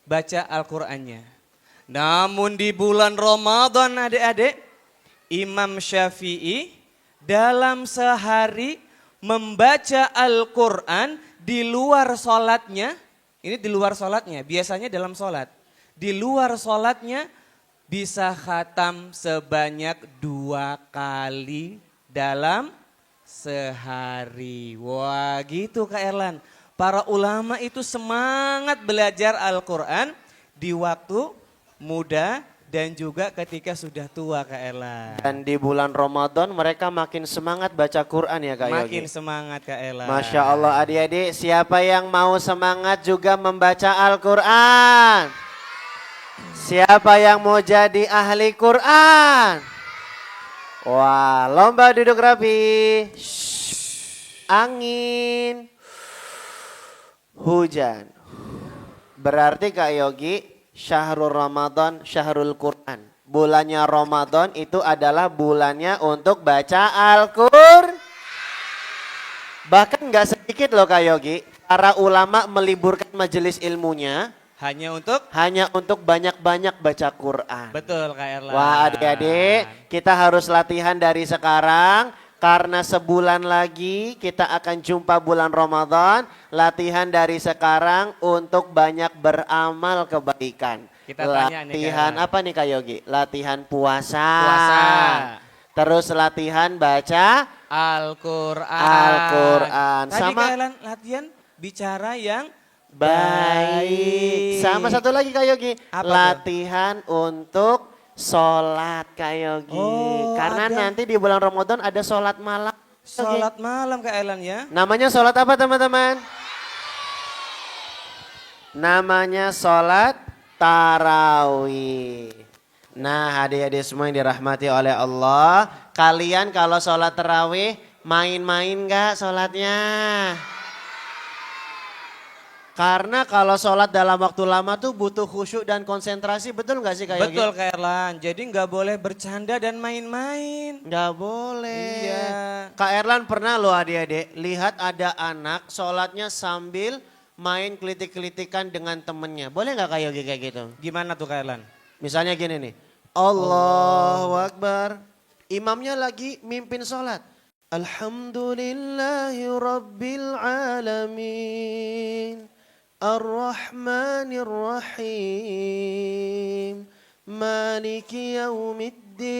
Baca Al-Qurannya. Namun di bulan Ramadan adik-adik, Imam Syafi'i dalam sehari membaca Al-Quran di luar sholatnya. Ini di luar sholatnya, biasanya dalam sholat. Di luar sholatnya bisa khatam sebanyak 2 kali dalam sehari. Wah gitu Kak Erlan. Para ulama itu semangat belajar Al-Quran di waktu muda dan juga ketika sudah tua Kak Erlan. Dan di bulan Ramadan mereka makin semangat baca Quran ya Kak Yogi. Makin semangat Kak Erlan. Masya Allah adik-adik, siapa yang mau semangat juga membaca Al-Quran? Siapa yang mau jadi ahli Quran? Wah, lomba duduk rapi. Angin. Hujan. Berarti Kak Yogi, Syahrul Ramadan, Syahrul Quran. Bulannya Ramadan itu adalah bulannya untuk baca Al-Quran. Bahkan nggak sedikit loh Kak Yogi, para ulama meliburkan majelis ilmunya hanya untuk banyak-banyak baca Quran. Betul Kak Erlan. Wah adik-adik, kita harus latihan dari sekarang. Karena sebulan lagi kita akan jumpa bulan Ramadan. Latihan dari sekarang untuk banyak beramal kebaikan. Kita tanya latihan nih, apa nih Kak Yogi? Latihan puasa. Terus latihan baca Al-Quran. Al-Quran. Tadi Sama Kak Erlan latihan bicara yang baik. Sama satu lagi Kak Yogi. Apa latihan untuk sholat Kak Yogi. Karena nanti di bulan Ramadan ada sholat malam. Sholat malam Kak Erlan ya. Namanya sholat apa teman-teman? Namanya sholat tarawih. Nah, adik-adik semua yang dirahmati oleh Allah, kalian kalau sholat tarawih main-main nggak sholatnya? Karena kalau sholat dalam waktu lama tuh butuh khusyuk dan konsentrasi, betul nggak sih Kak Yogi? Betul Kak Erlan, jadi nggak boleh bercanda dan main-main. Nggak boleh. Iya. Kak Erlan pernah loh adik-adik, lihat ada anak sholatnya sambil main kelitik-kelitikan dengan temennya. Boleh nggak Kak Yogi kayak gitu? Gimana tuh Kak Erlan? Misalnya gini nih, Allahu Akbar, imamnya lagi mimpin sholat. Alhamdulillahi Rabbil Alamin. Ar-Rahmanir Rahim. Maliki Yaumiddin.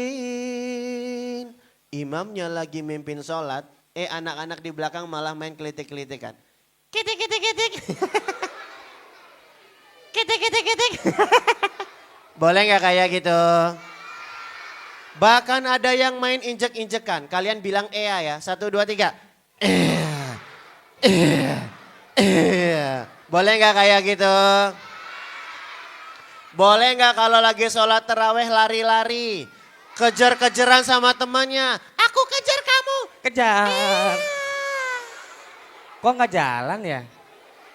Imamnya lagi mimpin sholat, anak-anak di belakang malah main kelitik-kelitikan. Kitik, kitik, kitik. Kitik, kitik, kitik. Boleh nggak kayak gitu? Bahkan ada yang main injek-injekan. Kalian bilang ea ya. 1, 2, 3. Boleh nggak kayak gitu? Boleh nggak kalau lagi sholat taraweh lari-lari? Kejar-kejaran sama temannya. Aku kejar kamu. Kejar. Kok nggak jalan ya?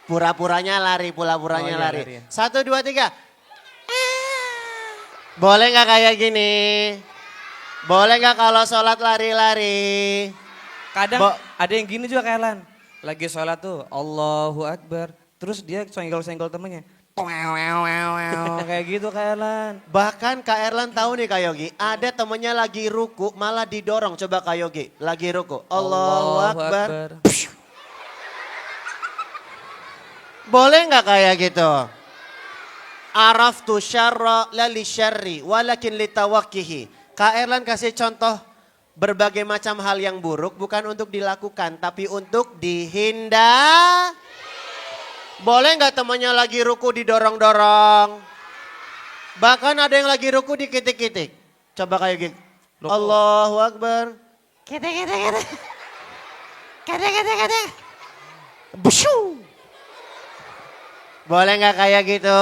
Pura-puranya lari, pura-puranya Oh iya, lari. lari ya. 1, 2, 3. Boleh nggak kayak gini? Boleh nggak kalau sholat lari-lari? Kadang Bo- ada yang gini juga Kak Erlan. Lagi sholat tuh Allahu Akbar. Terus dia senggol-senggol temennya. Kayak gitu Kak Erlan. Bahkan Kak Erlan tahu nih Kak Yogi, ada temennya lagi ruku malah didorong. Coba Kak Yogi, lagi ruku. Allahu Akbar. Boleh nggak kayak gitu? Araftu syarra lali syarri walakin litawakkihi. Kak Erlan kasih contoh berbagai macam hal yang buruk bukan untuk dilakukan tapi untuk dihindar. Boleh nggak temannya lagi ruku didorong-dorong? Bahkan ada yang lagi ruku dikitik-kitik. Coba kayak gitu. Allahu Akbar. Kitik, kitik, kitik. Kitik, kitik, kitik. Bushu. Boleh nggak kayak gitu?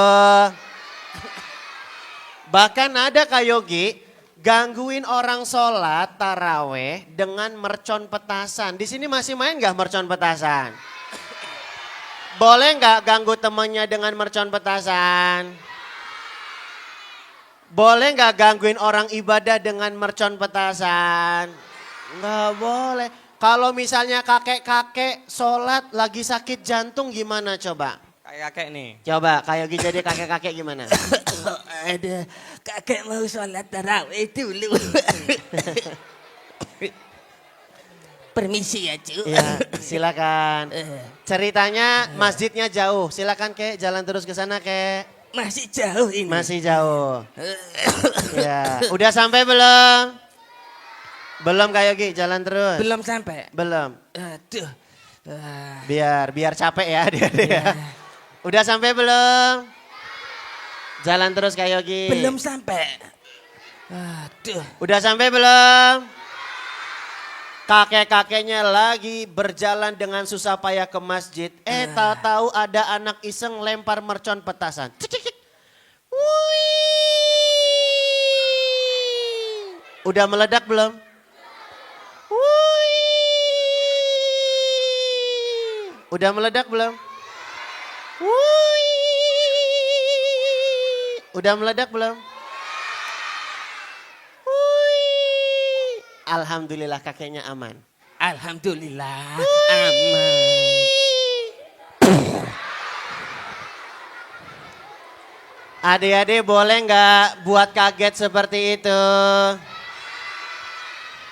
Bahkan ada Kak Yogi gangguin orang sholat taraweh dengan mercon petasan. Di sini masih main nggak mercon petasan? Boleh nggak ganggu temannya dengan mercon petasan? Boleh nggak gangguin orang ibadah dengan mercon petasan? Nggak boleh. Kalau misalnya kakek-kakek sholat lagi sakit jantung gimana coba? Kayak kakek nih. Coba Kak Yogi jadi kakek-kakek gimana? Ada kakek mau sholat tarawih dulu. Permisi ya cu. Iya, silakan. Ceritanya masjidnya jauh. Silakan Kek, jalan terus ke sana Kek. Masih jauh ini. Masih jauh. Ya, udah sampai belum? Belum Kak Yogi, jalan terus. Belum sampai. Belum. Aduh. Biar capek ya dia. Udah sampai belum? Jalan terus Kak Yogi. Belum sampai. Aduh. Udah sampai belum? Kakek-kakeknya lagi berjalan dengan susah payah ke masjid. Tahu-tahu ada anak iseng lempar mercon petasan. Cik, cik, cik. Wih. Udah meledak belum? Wih. Udah meledak belum? Wih. Udah meledak belum? Alhamdulillah kakeknya aman. Alhamdulillah aman. Adik-adik boleh nggak buat kaget seperti itu?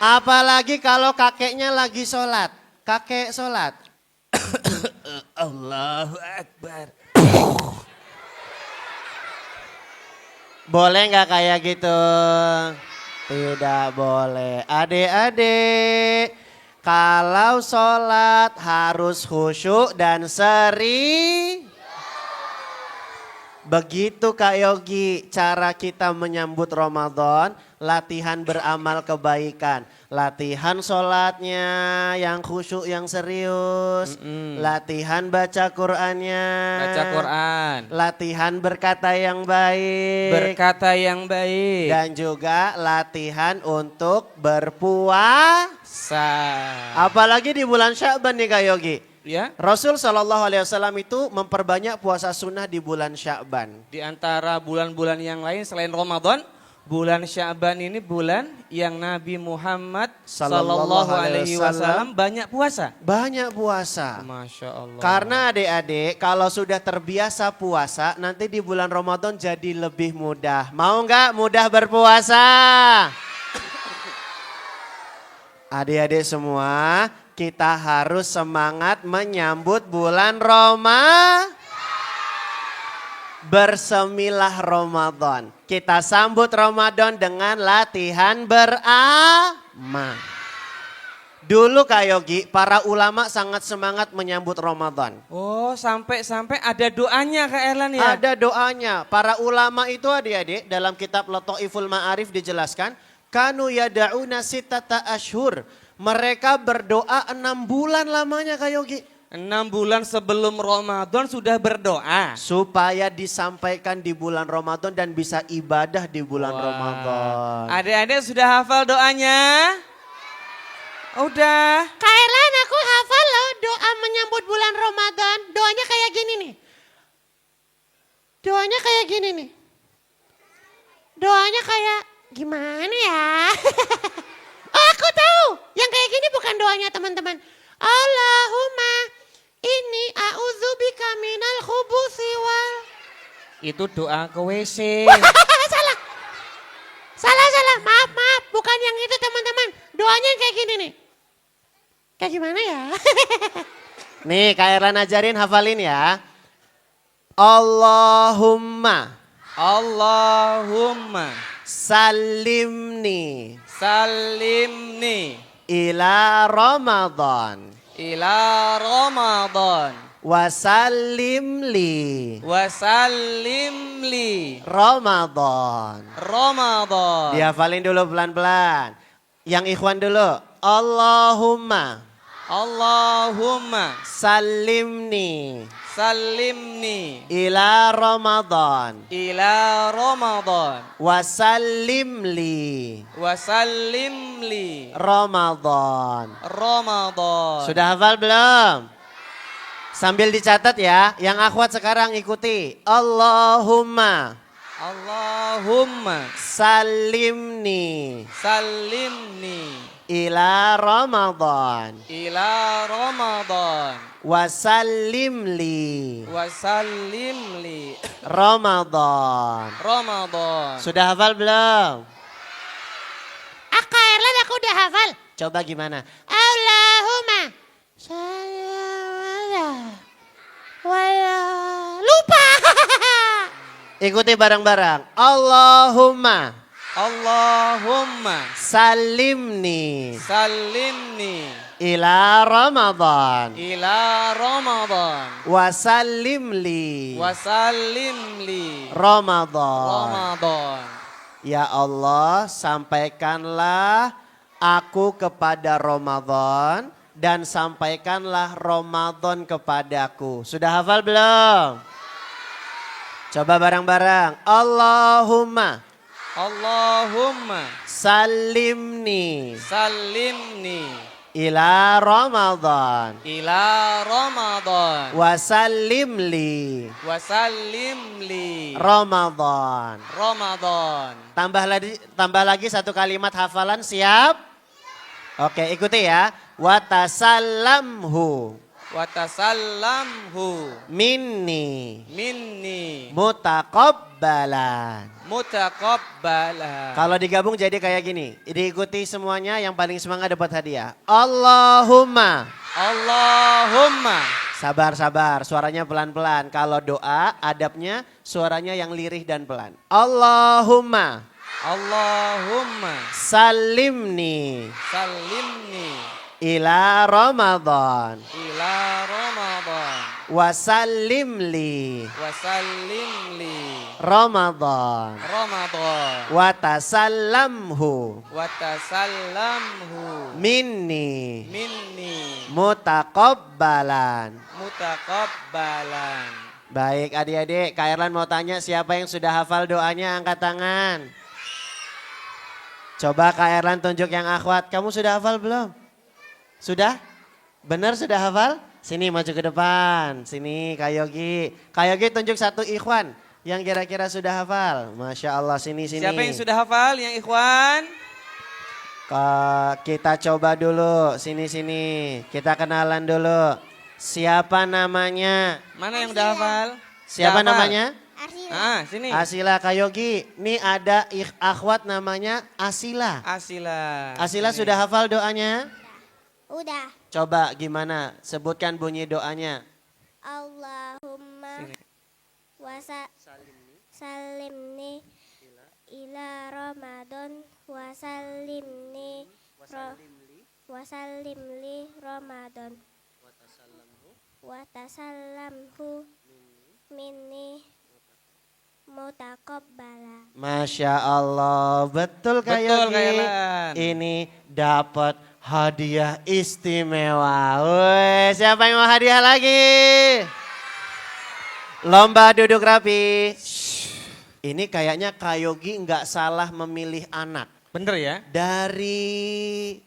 Apalagi kalau kakeknya lagi sholat. Kakek sholat. Allahu Akbar. Boleh nggak kayak gitu? Tidak boleh. Adik-adik, kalau sholat harus khusyuk dan seri. Begitu Kak Yogi cara kita menyambut Ramadan, latihan beramal kebaikan. Latihan sholatnya yang khusyuk, yang serius. Latihan baca Qur'annya. Baca Quran. Latihan berkata yang baik. Berkata yang baik. Dan juga latihan untuk berpuasa. Apalagi di bulan Sya'ban nih Kak Yogi. Ya. Rasul SAW itu memperbanyak puasa sunnah di bulan Sya'ban. Di antara bulan-bulan yang lain selain Ramadan, bulan Sya'ban ini bulan yang Nabi Muhammad Sallallahu Alaihi Wasallam banyak puasa. Banyak puasa. Masya Allah. Karena adik-adik kalau sudah terbiasa puasa nanti di bulan Ramadan jadi lebih mudah. Mau nggak mudah berpuasa? Adik-adik semua kita harus semangat menyambut bulan Ramadan. Bersemilah Ramadan. Kita sambut Ramadan dengan latihan beramal. Dulu Kak Yogi, para ulama sangat semangat menyambut Ramadan. Oh, sampai-sampai ada doanya Kak Erlan ya? Ada doanya. Para ulama itu adik-adik dalam kitab Lataiful Ma'arif dijelaskan, kanu yada'una sittata ashur. Mereka berdoa 6 bulan lamanya Kak Yogi. 6 bulan sebelum Ramadan sudah berdoa. Supaya disampaikan di bulan Ramadan dan bisa ibadah di bulan Ramadan. Adik-adik sudah hafal doanya? Udah. Kak Erlan, aku hafal loh doa menyambut bulan Ramadan. Doanya kayak gini nih. Doanya kayak gini nih. Doanya kayak gimana ya? Oh, aku tahu. Yang kayak gini bukan doanya teman-teman. Allahumma inni a'udzubika minal khubuthi wal. Itu doa ke WC. Salah. Salah. Maaf. Bukan yang itu teman-teman. Doanya yang kayak gini nih. Kayak gimana ya? Nih Kak Erlan ajarin hafalin ya. Allahumma salimni ila Ramadan wasallimli Ramadan. Dihafalin dulu pelan-pelan. Yang ikhwan dulu. Allahumma salimni ila Ramadan wasallimli Ramadan. Sudah hafal belum? Sambil dicatat ya. Yang akhwat sekarang ikuti. Allahumma salimni ila Ramadan wasallimli Ramadan. Sudah hafal belum? Kak Erlan, aku udah hafal. Coba gimana? Allahumma lupa. Ikuti bareng-bareng. Allahumma salimni ila Ramadan wasallimli Ramadan. Ya Allah, sampaikanlah aku kepada Ramadan dan sampaikanlah Ramadan kepadaku. Sudah hafal belum? Coba bareng-bareng. Allahumma salimni ila Ramadan wasallimli Ramadan. Tambah lagi satu kalimat hafalan, siap? Oke, ikuti ya. Watasallamhu minni mutakabbalan. Kalau digabung jadi kayak gini. Diikuti semuanya, yang paling semangat dapat hadiah. Allahumma. Sabar, suaranya pelan-pelan. Kalau doa, adabnya suaranya yang lirih dan pelan. Allahumma salimni ila Ramadan Wasallim li Wasallim li Ramadan. Ramadan. Watasallamhu Watasallamhu minni minni mutakobbalan. mutakabbalan. Baik adik-adik, Kak Erlan mau tanya siapa yang sudah hafal doanya angkat tangan. Coba Kak Erlan tunjuk yang akhwat, kamu sudah hafal belum? Sudah? Benar sudah hafal? Sini maju ke depan, sini Kak Yogi. Kak Yogi tunjuk satu ikhwan yang kira-kira sudah hafal. Masya Allah sini-sini. Siapa yang sudah hafal? Yang ikhwan? Kita coba dulu, sini-sini. Kita kenalan dulu. Siapa namanya? Mana yang udah hafal? Siapa Udah hafal? namanya? Ah, sini. Asila Kak Yogi. Ini ada akhwat namanya Asila. Asila. Asila Sini. sudah hafal doanya? Udah. Coba gimana? Sebutkan bunyi doanya. Allahumma Sini. salimni ila Ramadan wasallimli Ramadan watasallamhu minni mutakabbalan. Masya Allah, betul Kak Betul, Yogi. Kak Erlan. Ini dapat hadiah istimewa. Woi, siapa yang mau hadiah lagi? Lomba duduk rapi. Ini kayaknya Kak Yogi nggak salah memilih anak. Bener ya? Dari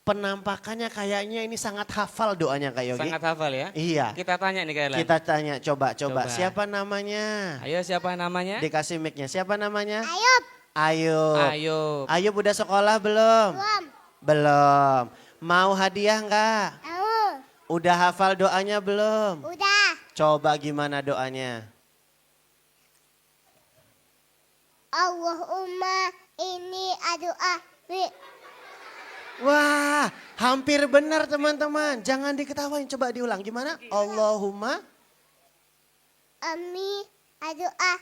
penampakannya kayaknya ini sangat hafal doanya Kak Yogi. Sangat hafal ya? Iya. Kita tanya nih Kak Erlan. Kita tanya, coba. Coba. Siapa namanya? Ayo siapa namanya? Dikasih mic-nya. Siapa namanya? Ayub. Ayub. Ayub. Ayub udah sekolah belum? Belum. Belum. Mau hadiah enggak? Udah hafal doanya belum? Udah. Coba gimana doanya? Allahumma ini doa. Wah, hampir benar teman-teman. Jangan diketawain, coba diulang. Gimana? Allahumma. Ami doa.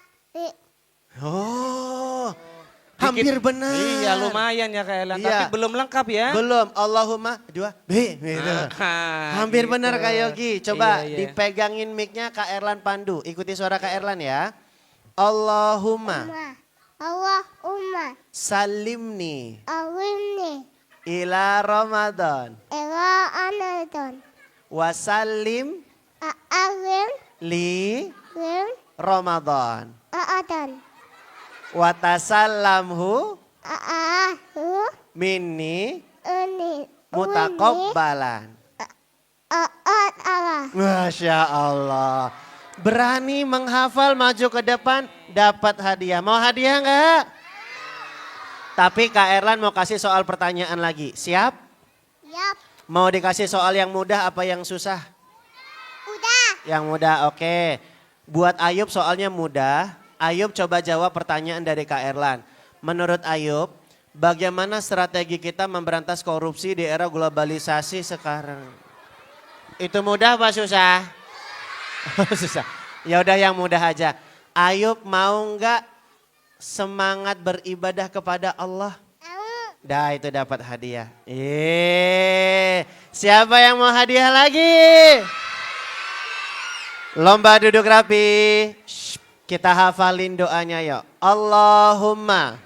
Oh, Dikit. hampir benar. Iya lumayan ya Kak Erlan, Iya. tapi belum lengkap ya. Belum. Allahumma dua B. Gitu. Hampir gitu. benar Kak Yogi. Coba Iya, iya. dipegangin mic-nya Kak Erlan Pandu. Ikuti suara Kak Erlan ya. Allahumma Allahumma salimni awinni ila Ramadan ila Ramadan wasallim awin li win Ramadan Ramadan watasallamhu hu minni ini mutakabbalan. Allah. Masya Allah. Berani menghafal maju ke depan dapat hadiah. Mau hadiah enggak? Tapi Kak Erlan mau kasih soal pertanyaan lagi. Siap? Yap. Mau dikasih soal yang mudah apa yang susah? Udah. Yang mudah, oke. Buat Ayub soalnya mudah. Ayub coba jawab pertanyaan dari Kak Erlan. Menurut Ayub, bagaimana strategi kita memberantas korupsi di era globalisasi sekarang? Itu mudah apa susah? Susah. Ya udah yang mudah aja. Ayub mau nggak semangat beribadah kepada Allah? Dah itu dapat hadiah. Siapa yang mau hadiah lagi? Lomba duduk rapi. Kita hafalin doanya yuk. Allahumma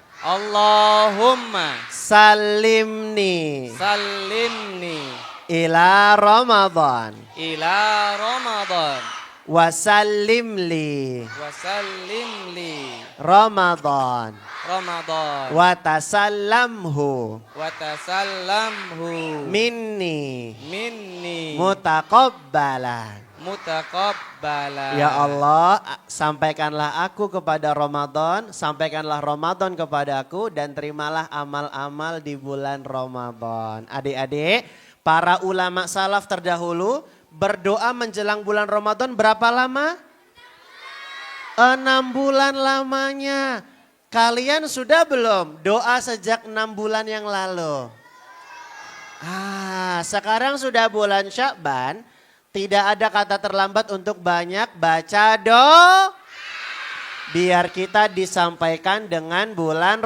salimni Salimni ila Ramadan ila Ramadan wasallimli wasallimli Ramadan Ramadan watasallamhu watasallamhu minni minni mutakabbalan. mutakabbalan. Ya Allah, sampaikanlah aku kepada Ramadan, sampaikanlah Ramadan kepadaku dan terimalah amal-amal di bulan Ramadan. Adik-adik, para ulama salaf terdahulu berdoa menjelang bulan Ramadan berapa lama? 6 bulan lamanya. Kalian sudah belum doa sejak 6 bulan yang lalu? Sekarang sudah bulan Sya'ban. Tidak ada kata terlambat untuk banyak baca doa. Biar kita disampaikan dengan bulan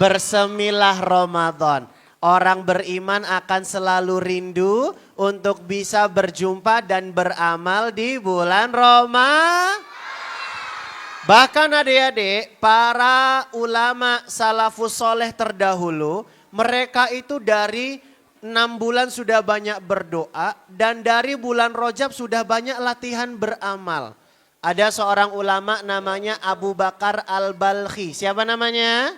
Bersemilah Ramadan. Orang beriman akan selalu rindu untuk bisa berjumpa dan beramal di bulan Ramadan. Bahkan adik-adik, para ulama salafus soleh terdahulu, mereka itu dari 6 bulan sudah banyak berdoa dan dari bulan Rajab sudah banyak latihan beramal. Ada seorang ulama namanya Abu Bakar Al-Balkhi. Siapa namanya?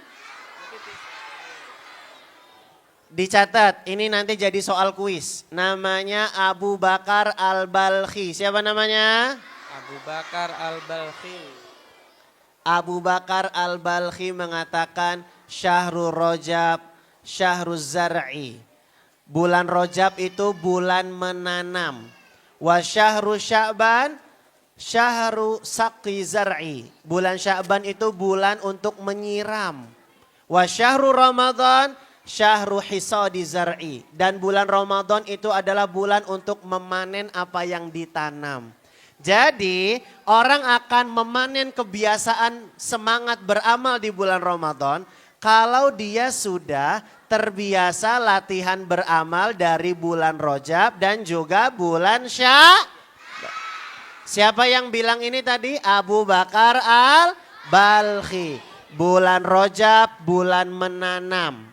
Dicatat, ini nanti jadi soal kuis. Namanya Abu Bakar Al-Balkhi. Siapa namanya? Abu Bakar Al-Balkhi. Abu Bakar Al-Balkhi mengatakan Syahrul Rajab, Syahrul Zar'i. Bulan Rajab itu bulan menanam. Wa syahru Sya'ban, syahru saqi zar'i. Bulan Sya'ban itu bulan untuk menyiram. Wa syahru Ramadan, syahru hisadi zar'i. Dan bulan Ramadan itu adalah bulan untuk memanen apa yang ditanam. Jadi orang akan memanen kebiasaan semangat beramal di bulan Ramadan kalau dia sudah terbiasa latihan beramal dari bulan Rajab dan juga bulan Siapa yang bilang ini tadi? Abu Bakar Al-Balkhi. Bulan Rajab, bulan menanam.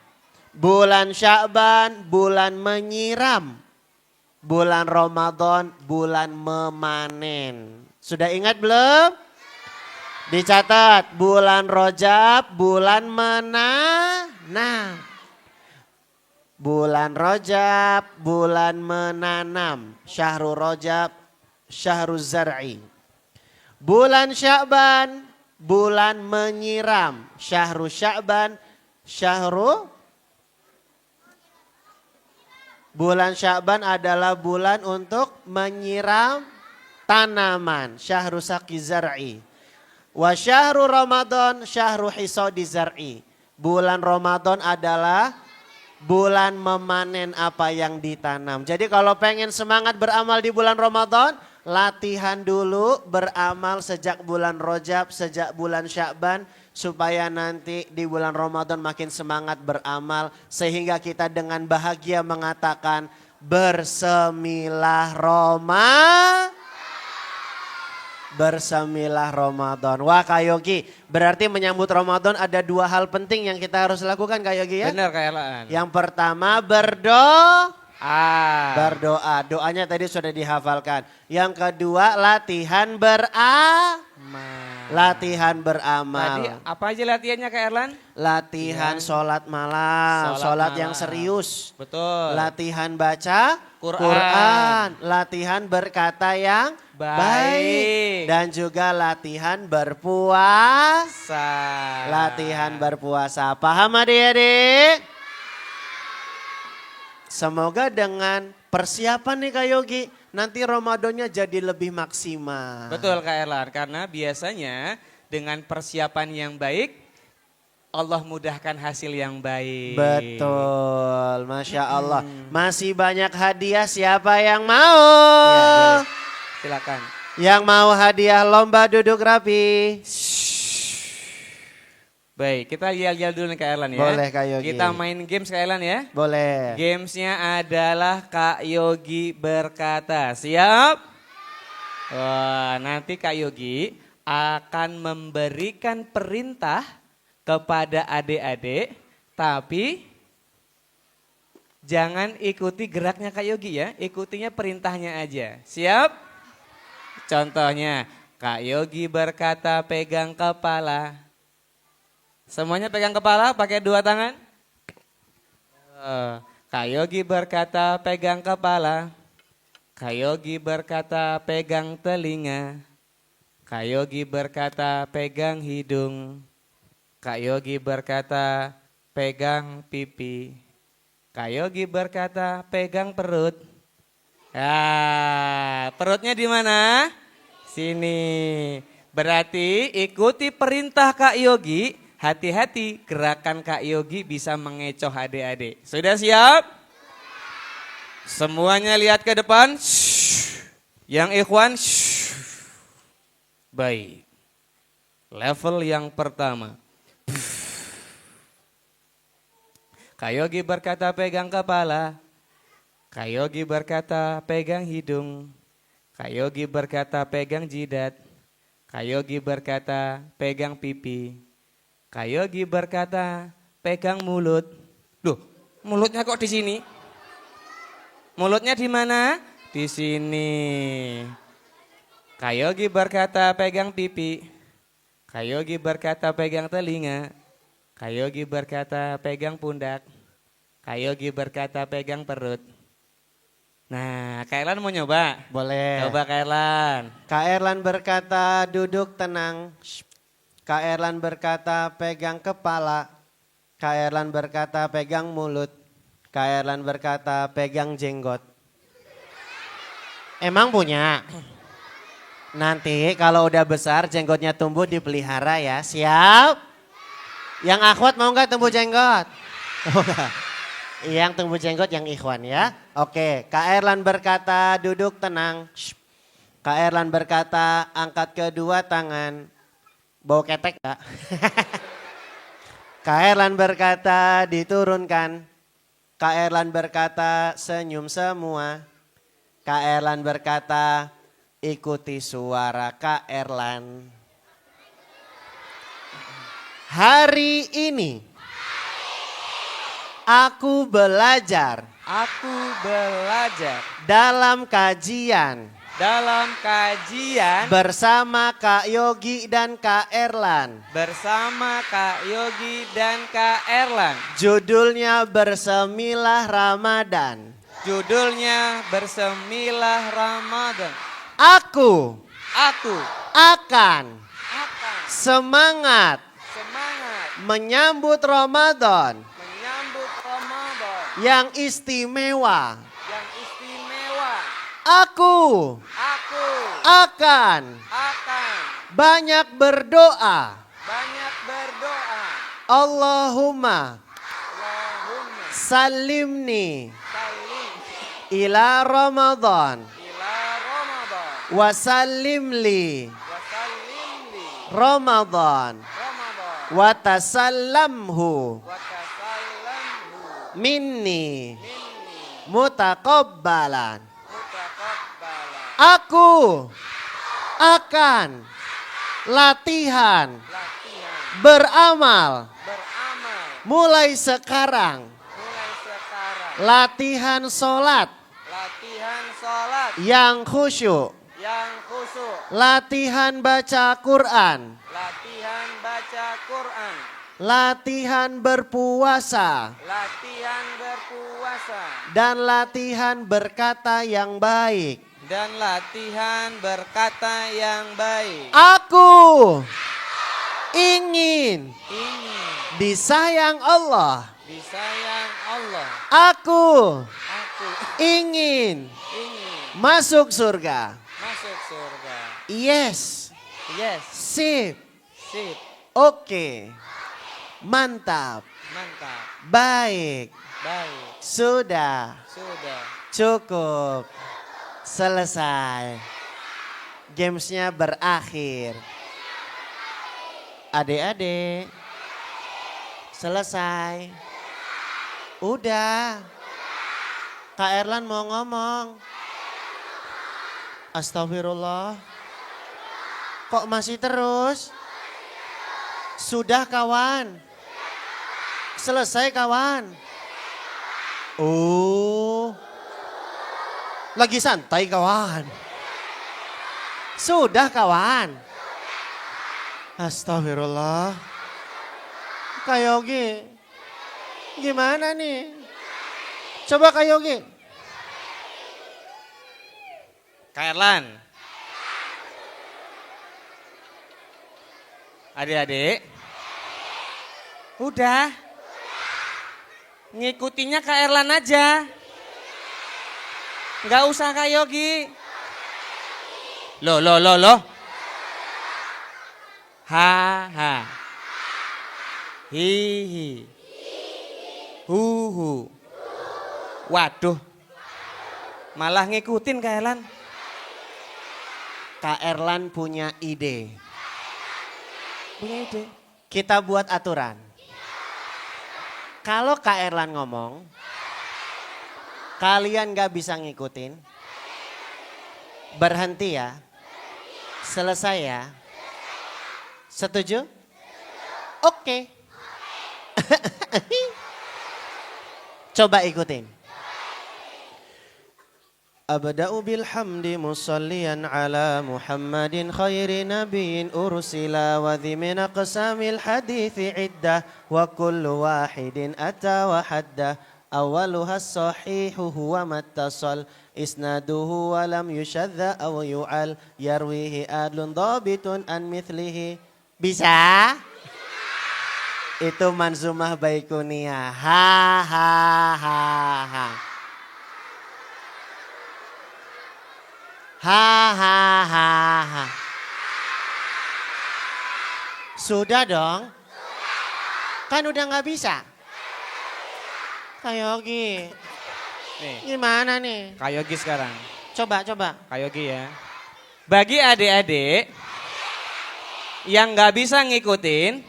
Bulan Sya'ban, bulan menyiram. Bulan Ramadan, bulan memanen. Sudah ingat belum? Dicatat, bulan Rajab, bulan menanam. Bulan Rajab, bulan menanam. Syahrul Rajab, syahrul zar'i. Bulan Sya'ban, bulan menyiram. Syahrul Sya'ban, bulan Sya'ban adalah bulan untuk menyiram tanaman. Syahrul saqi zar'i. Wa syahrul Ramadan, syahrul hisadi zar'i. Bulan Ramadan adalah bulan memanen apa yang ditanam. Jadi kalau pengen semangat beramal di bulan Ramadan, latihan dulu beramal sejak bulan Rajab, sejak bulan Sya'ban. Supaya nanti di bulan Ramadan makin semangat beramal. Sehingga kita dengan bahagia mengatakan bersemilah Bersemilah Ramadan. Wah Kak Yogi, berarti menyambut Ramadan ada 2 hal penting yang kita harus lakukan Kak Yogi ya? Benar Kak Erlan. Yang pertama berdoa. Berdoa. Doanya tadi sudah dihafalkan. Yang kedua latihan beramal. Tadi apa aja latihannya Kak Erlan? Latihan sholat malam, sholat yang malam. serius. Betul. Latihan baca Quran. Quran. Latihan berkata yang baik. Dan juga latihan berpuasa. Latihan berpuasa. Paham adik-adik? Semoga dengan persiapan nih Kak Yogi, nanti Ramadannya jadi lebih maksimal. Betul Kak Erlan, karena biasanya dengan persiapan yang baik, Allah mudahkan hasil yang baik. Betul, Masya Allah. Masih banyak hadiah, siapa yang mau? Ya, boleh. Silakan. Yang mau hadiah lomba duduk rapi. Baik, kita yel-yel dulu nih Kak Erlan ya. Boleh Kak Yogi. Kita main games Kak Erlan ya. Boleh. Gamesnya adalah Kak Yogi berkata. Siap? Wah, nanti Kak Yogi akan memberikan perintah kepada adik-adik. Tapi jangan ikuti geraknya Kak Yogi ya. Ikutinya perintahnya aja. Siap? Contohnya, Kak Yogi berkata pegang kepala. Semuanya pegang kepala pakai 2 tangan. Kak Yogi berkata pegang kepala. Kak Yogi berkata pegang telinga. Kak Yogi berkata pegang hidung. Kak Yogi berkata pegang pipi. Kak Yogi berkata pegang perut. Perutnya di mana? Sini. Berarti ikuti perintah Kak Yogi. Hati-hati gerakan Kak Yogi bisa mengecoh adik-adik. Sudah siap? Semuanya lihat ke depan. Yang ikhwan. Baik. Level yang pertama. Kak Yogi berkata pegang kepala. Kak Yogi berkata pegang hidung. Kak Yogi berkata pegang jidat. Kak Yogi berkata pegang pipi. Kak Yogi berkata pegang mulut. Loh, mulutnya kok di sini? Mulutnya di mana? Di sini. Kak Yogi berkata pegang pipi. Kak Yogi berkata pegang telinga. Kak Yogi berkata pegang pundak. Kak Yogi berkata pegang perut. Nah, Kak Erlan mau nyoba? Boleh. Coba Kak Erlan. Kak Erlan berkata duduk tenang. Kak Erlan berkata pegang kepala. Kak Erlan berkata pegang mulut. Kak Erlan berkata pegang jenggot. Emang punya? Nanti kalau udah besar jenggotnya tumbuh dipelihara ya. Siap? Yang akhwat mau nggak tumbuh jenggot? Yang tumbuh jenggot yang ikhwan ya. Oke, Kak Erlan berkata duduk tenang. Kak Erlan berkata angkat kedua tangan. Bau ketek Kak. Kak Erlan berkata diturunkan. Kak Erlan berkata senyum semua. Kak Erlan berkata ikuti suara Kak Erlan. Hari ini aku belajar Aku belajar dalam kajian dalam kajian bersama Kak Yogi dan Kak Erlan. bersama Kak Yogi dan Kak Erlan. Judulnya Bersemilah Ramadan. Judulnya Bersemilah Ramadan. Aku Aku akan akan semangat semangat menyambut Ramadan menyambut Ramadan yang istimewa. yang istimewa. Aku Aku akan akan banyak berdoa. banyak berdoa. Allahumma Allahumma salimni salim ila Ramadan ila Ramadan wa sallimli wa sallim li Ramadan Ramadan wa tasallamhu wa tasallamhu minni minni mutaqabbalan. mutaqabbalan. Aku akan latihan Latihan beramal beramal mulai sekarang. mulai sekarang. Latihan sholat Latihan sholat yang khusyuk. yang khusyuk. Latihan baca Quran. Latihan baca Quran. Latihan berpuasa. Latihan berpuasa. Dan latihan berkata yang baik. Dan latihan berkata yang baik. Aku ingin Ingin disayang Allah. disayang Allah. Aku Aku ingin ingin masuk surga. masuk surga. Yes. Yes. Sip. Sip. Oke. Mantap. Mantap. Baik. Baik. Sudah. Sudah. Cukup. Selesai. Gamesnya berakhir. Adik-adik. Selesai. Udah. Kak Erlan mau ngomong. Astagfirullah. Kok masih terus? Sudah kawan. Selesai kawan. Oh. Lagi santai kawan. Sudah kawan. Astagfirullah. Kak Yogi. Gimana nih? Coba Kak Yogi. Kak Erlan. Adik-adik. Udah. Ngikutinya Kak Erlan aja. Nggak usah Kak Yogi. Loh. Ha ha. Hi hi. Hu hu. Waduh. Malah ngikutin Kak Erlan. Kak Erlan punya ide. Punya ide. Kita buat aturan. Kalau Kak Erlan ngomong, Kalian gak bisa ngikutin? Berhenti ya. Selesai ya. Setuju? Oke. Coba ikutin. Abda'u bilhamdi musalliyan ala Muhammadin khairi nabiyyin ursila wa dhi min aqsamil hadithi iddah wa kullu wahidin ata wa haddah awaluha as-sahihu huwa mattasal isnaduhu wa lam yushadda aw yu'al yarwihi adlun dhabitun an mithlihi. Bisa? Itu Manzumah Baikuniyah. Ha ha ha ha. Ha ha ha ha. Sudah dong? Kan udah nggak bisa. Kak Yogi. Nih, Gimana nih? Kak Yogi sekarang. Coba. Kak Yogi ya. Bagi adik-adik yang nggak bisa ngikutin,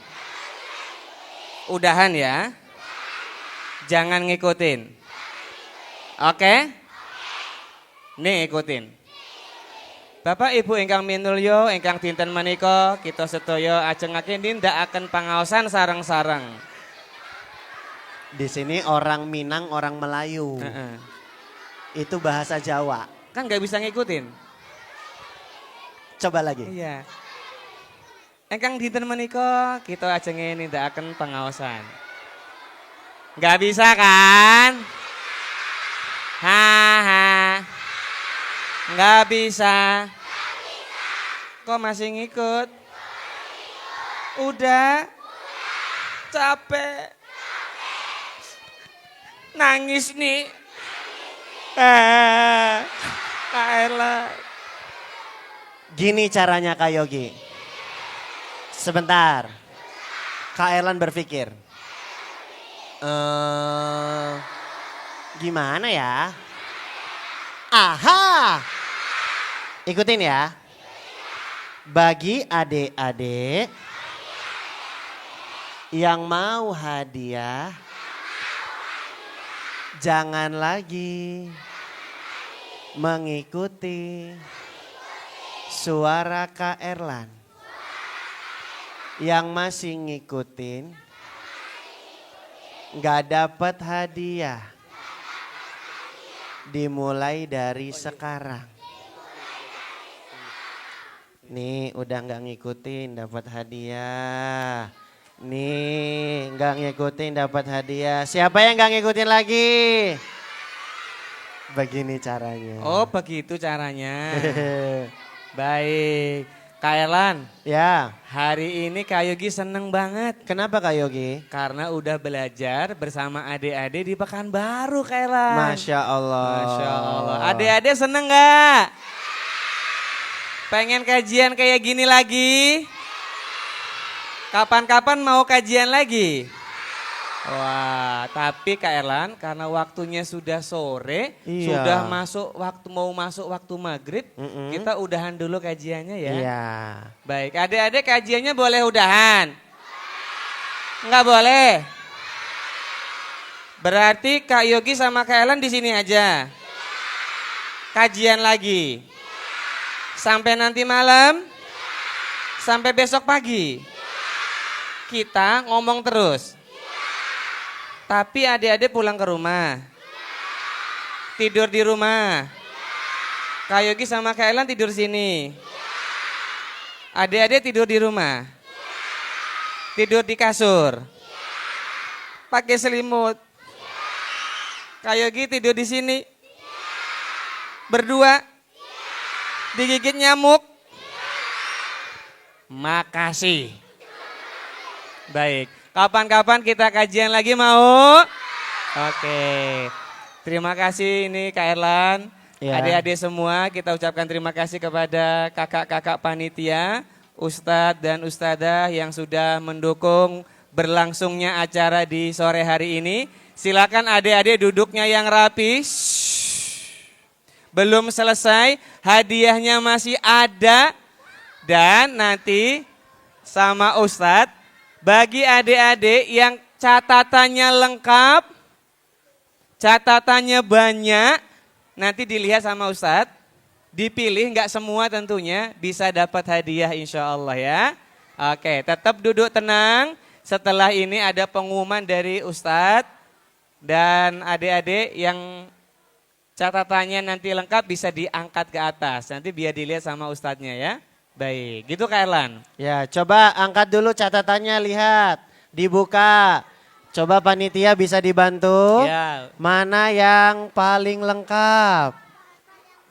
udahan ya. Jangan ngikutin. Oke? Nih ikutin. Bapak Ibu ingkang minulya ingkang dinten menika kita sedaya ajengaken nindakaken pangaosan sareng-sareng. Di sini orang Minang, orang Melayu. Itu bahasa Jawa. Kan nggak bisa ngikutin. Coba lagi. Iya. Ingkang dinten menika kita ajenge nindakaken pangaosan. Nggak bisa kan? Haha. Nggak bisa. Kok masih ngikut? Udah. Capek. Nangis nih. Kaela. Gini caranya Kak Yogi. Sebentar. Kak Erlan berpikir. Gimana ya? Aha. Ikutin ya. Bagi adik-adik yang mau hadiah, jangan lagi mengikuti suara Kak Erlan. Yang masih ngikutin nggak dapat hadiah. Dimulai dari sekarang. Nih udah nggak ngikutin dapat hadiah. Nih nggak ngikutin dapat hadiah. Siapa yang nggak ngikutin lagi? Begini caranya. Oh begitu caranya. Baik. Kak Erlan, Ya, hari ini Kak Yogi seneng banget. kenapa Kak Yogi? Karena udah belajar bersama adik-adik di Pekanbaru Kak Erlan. Masya Allah. Masya Allah. Adik-adik seneng gak? Pengen kajian kayak gini lagi? Kapan-kapan mau kajian lagi? Wah, tapi Kak Erlan karena waktunya sudah sore, Iya. sudah mau masuk waktu maghrib, kita udahan dulu kajiannya ya. Iya. Baik, adik-adik kajiannya boleh udahan? Enggak boleh? Berarti Kak Yogi sama Kak Erlan di sini aja. Kajian lagi. Sampai nanti malam? Sampai besok pagi? Kita ngomong terus. Tapi adik-adik pulang ke rumah. Tidur di rumah. Kak Yogi sama Kak Erlan tidur sini. Adik-adik tidur di rumah. Tidur di kasur. Pakai selimut. Kak Yogi tidur di sini. Berdua. Digigit nyamuk. Makasih. Baik. Kapan-kapan kita kajian lagi mau? Oke. Terima kasih ini Kak Erlan. Ya. Adik-adik semua kita ucapkan terima kasih kepada kakak-kakak panitia, Ustadz dan Ustadzah yang sudah mendukung berlangsungnya acara di sore hari ini. Silakan adik-adik duduknya yang rapi. Belum selesai, hadiahnya masih ada. Dan nanti sama Ustadz, bagi adik-adik yang catatannya lengkap, catatannya banyak, nanti dilihat sama Ustadz, dipilih nggak semua tentunya, bisa dapat hadiah insya Allah ya. Oke, tetap duduk tenang, setelah ini ada pengumuman dari Ustadz, dan adik-adik yang catatannya nanti lengkap bisa diangkat ke atas, nanti biar dilihat sama Ustadznya ya. Baik, gitu Kak Erlan. Ya, coba angkat dulu catatannya, lihat. Dibuka. Coba panitia bisa dibantu. Ya. Mana yang paling lengkap?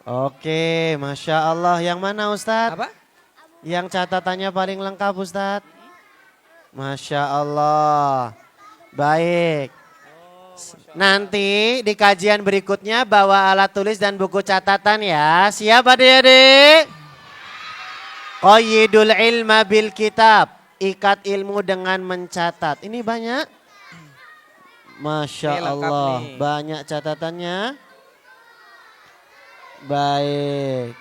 Oke, Masya Allah. Yang mana Ustadz? Apa? Yang catatannya paling lengkap Ustadz? Masya Allah. Baik. Nanti di kajian berikutnya bawa alat tulis dan buku catatan ya. Siap adik-adik? Qayyidul ilma bil kitab. Ikat ilmu dengan mencatat. Ini banyak. Masya Ini lengkap Allah. nih. Banyak catatannya. Baik.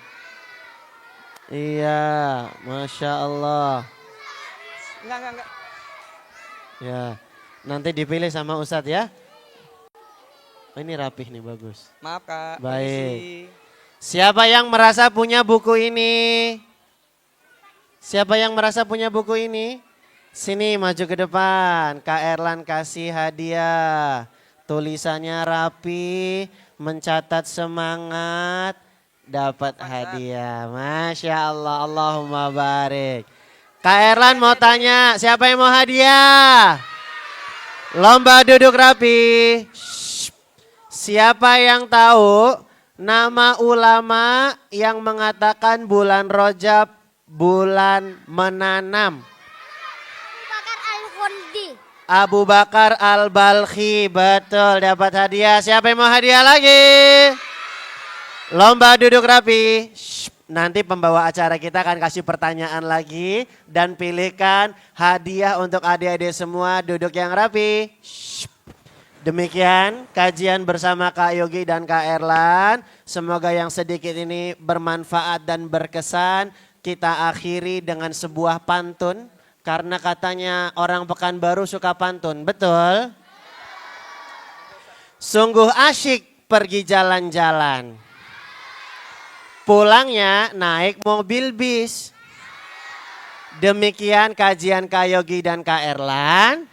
Iya. Masya Allah. Enggak. Ya. Nanti dipilih sama Ustadz ya. Oh, ini rapih nih, bagus. Maaf Kak. Baik. Permisi. Siapa yang merasa punya buku ini? Siapa yang merasa punya buku ini? Sini maju ke depan. Kak Erlan kasih hadiah. Tulisannya rapi, mencatat semangat, dapat hadiah. Masya Allah, Allahumma barik. Kak Erlan mau tanya, siapa yang mau hadiah? Lomba duduk rapi. Siapa yang tahu nama ulama yang mengatakan bulan Rajab bulan menanam? Bakar Al-Kholdi. Abu Bakar Al-Balkhi, betul, dapat hadiah. Siapa yang mau hadiah lagi? Lomba duduk rapi. Nanti pembawa acara kita akan kasih pertanyaan lagi dan pilihkan hadiah untuk adik-adik semua, duduk yang rapi. Demikian kajian bersama Kak Yogi dan Kak Erlan. Semoga yang sedikit ini bermanfaat dan berkesan. Kita akhiri dengan sebuah pantun. Karena katanya orang Pekanbaru suka pantun, betul? Sungguh asyik pergi jalan-jalan. Pulangnya naik mobil bis. Demikian kajian Kak Yogi dan Kak Erlan.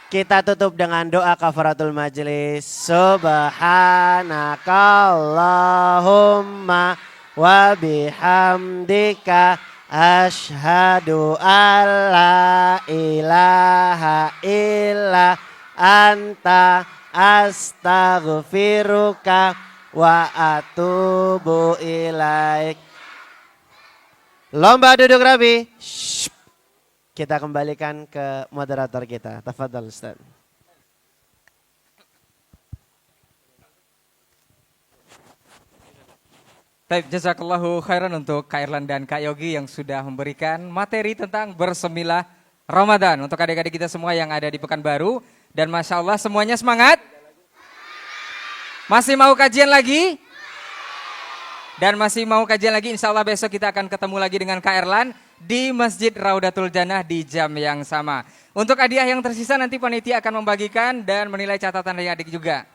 Kita tutup dengan doa kafaratul majelis. Subhanakallahumma wa bihamdika asyhadu alla ilaha illa anta astaghfiruka wa atubu ilaik. Lomba duduk rapi. Kita kembalikan ke moderator kita. Tafadhal Ustaz. Baik, jazakallahu khairan untuk Kak Erlan dan Kak Yogi yang sudah memberikan materi tentang bersemilah Ramadan untuk adik-adik kita semua yang ada di Pekanbaru. Dan Masya Allah semuanya semangat? Masih mau kajian lagi? Dan masih mau kajian lagi, insya Allah besok kita akan ketemu lagi dengan Kak Erlan di Masjid Raudatul Jannah di jam yang sama. Untuk hadiah yang tersisa nanti panitia akan membagikan dan menilai catatan dari adik juga.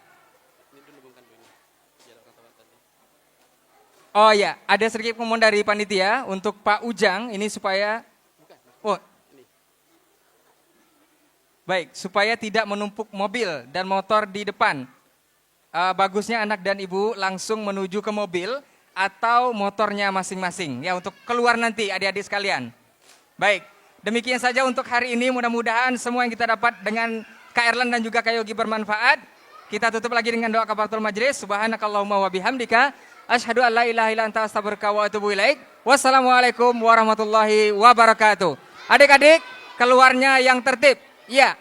Oh ya, ada sedikit pengumuman dari panitia untuk Pak Ujang ini supaya baik, supaya tidak menumpuk mobil dan motor di depan. Bagusnya anak dan ibu langsung menuju ke mobil atau motornya masing-masing ya untuk keluar nanti adik-adik sekalian. Baik, demikian saja untuk hari ini, mudah-mudahan semua yang kita dapat dengan Kak Erlan dan juga Kak Yogi bermanfaat. Kita tutup lagi dengan doa kafaratul majelis. Subhanakallahumma wa bihamdika asyhadu an la ilaha illa anta astaghfiruka wa atubu ilaik. Wassalamualaikum warahmatullahi wabarakatuh. Adik-adik, keluarnya yang tertib. Ya.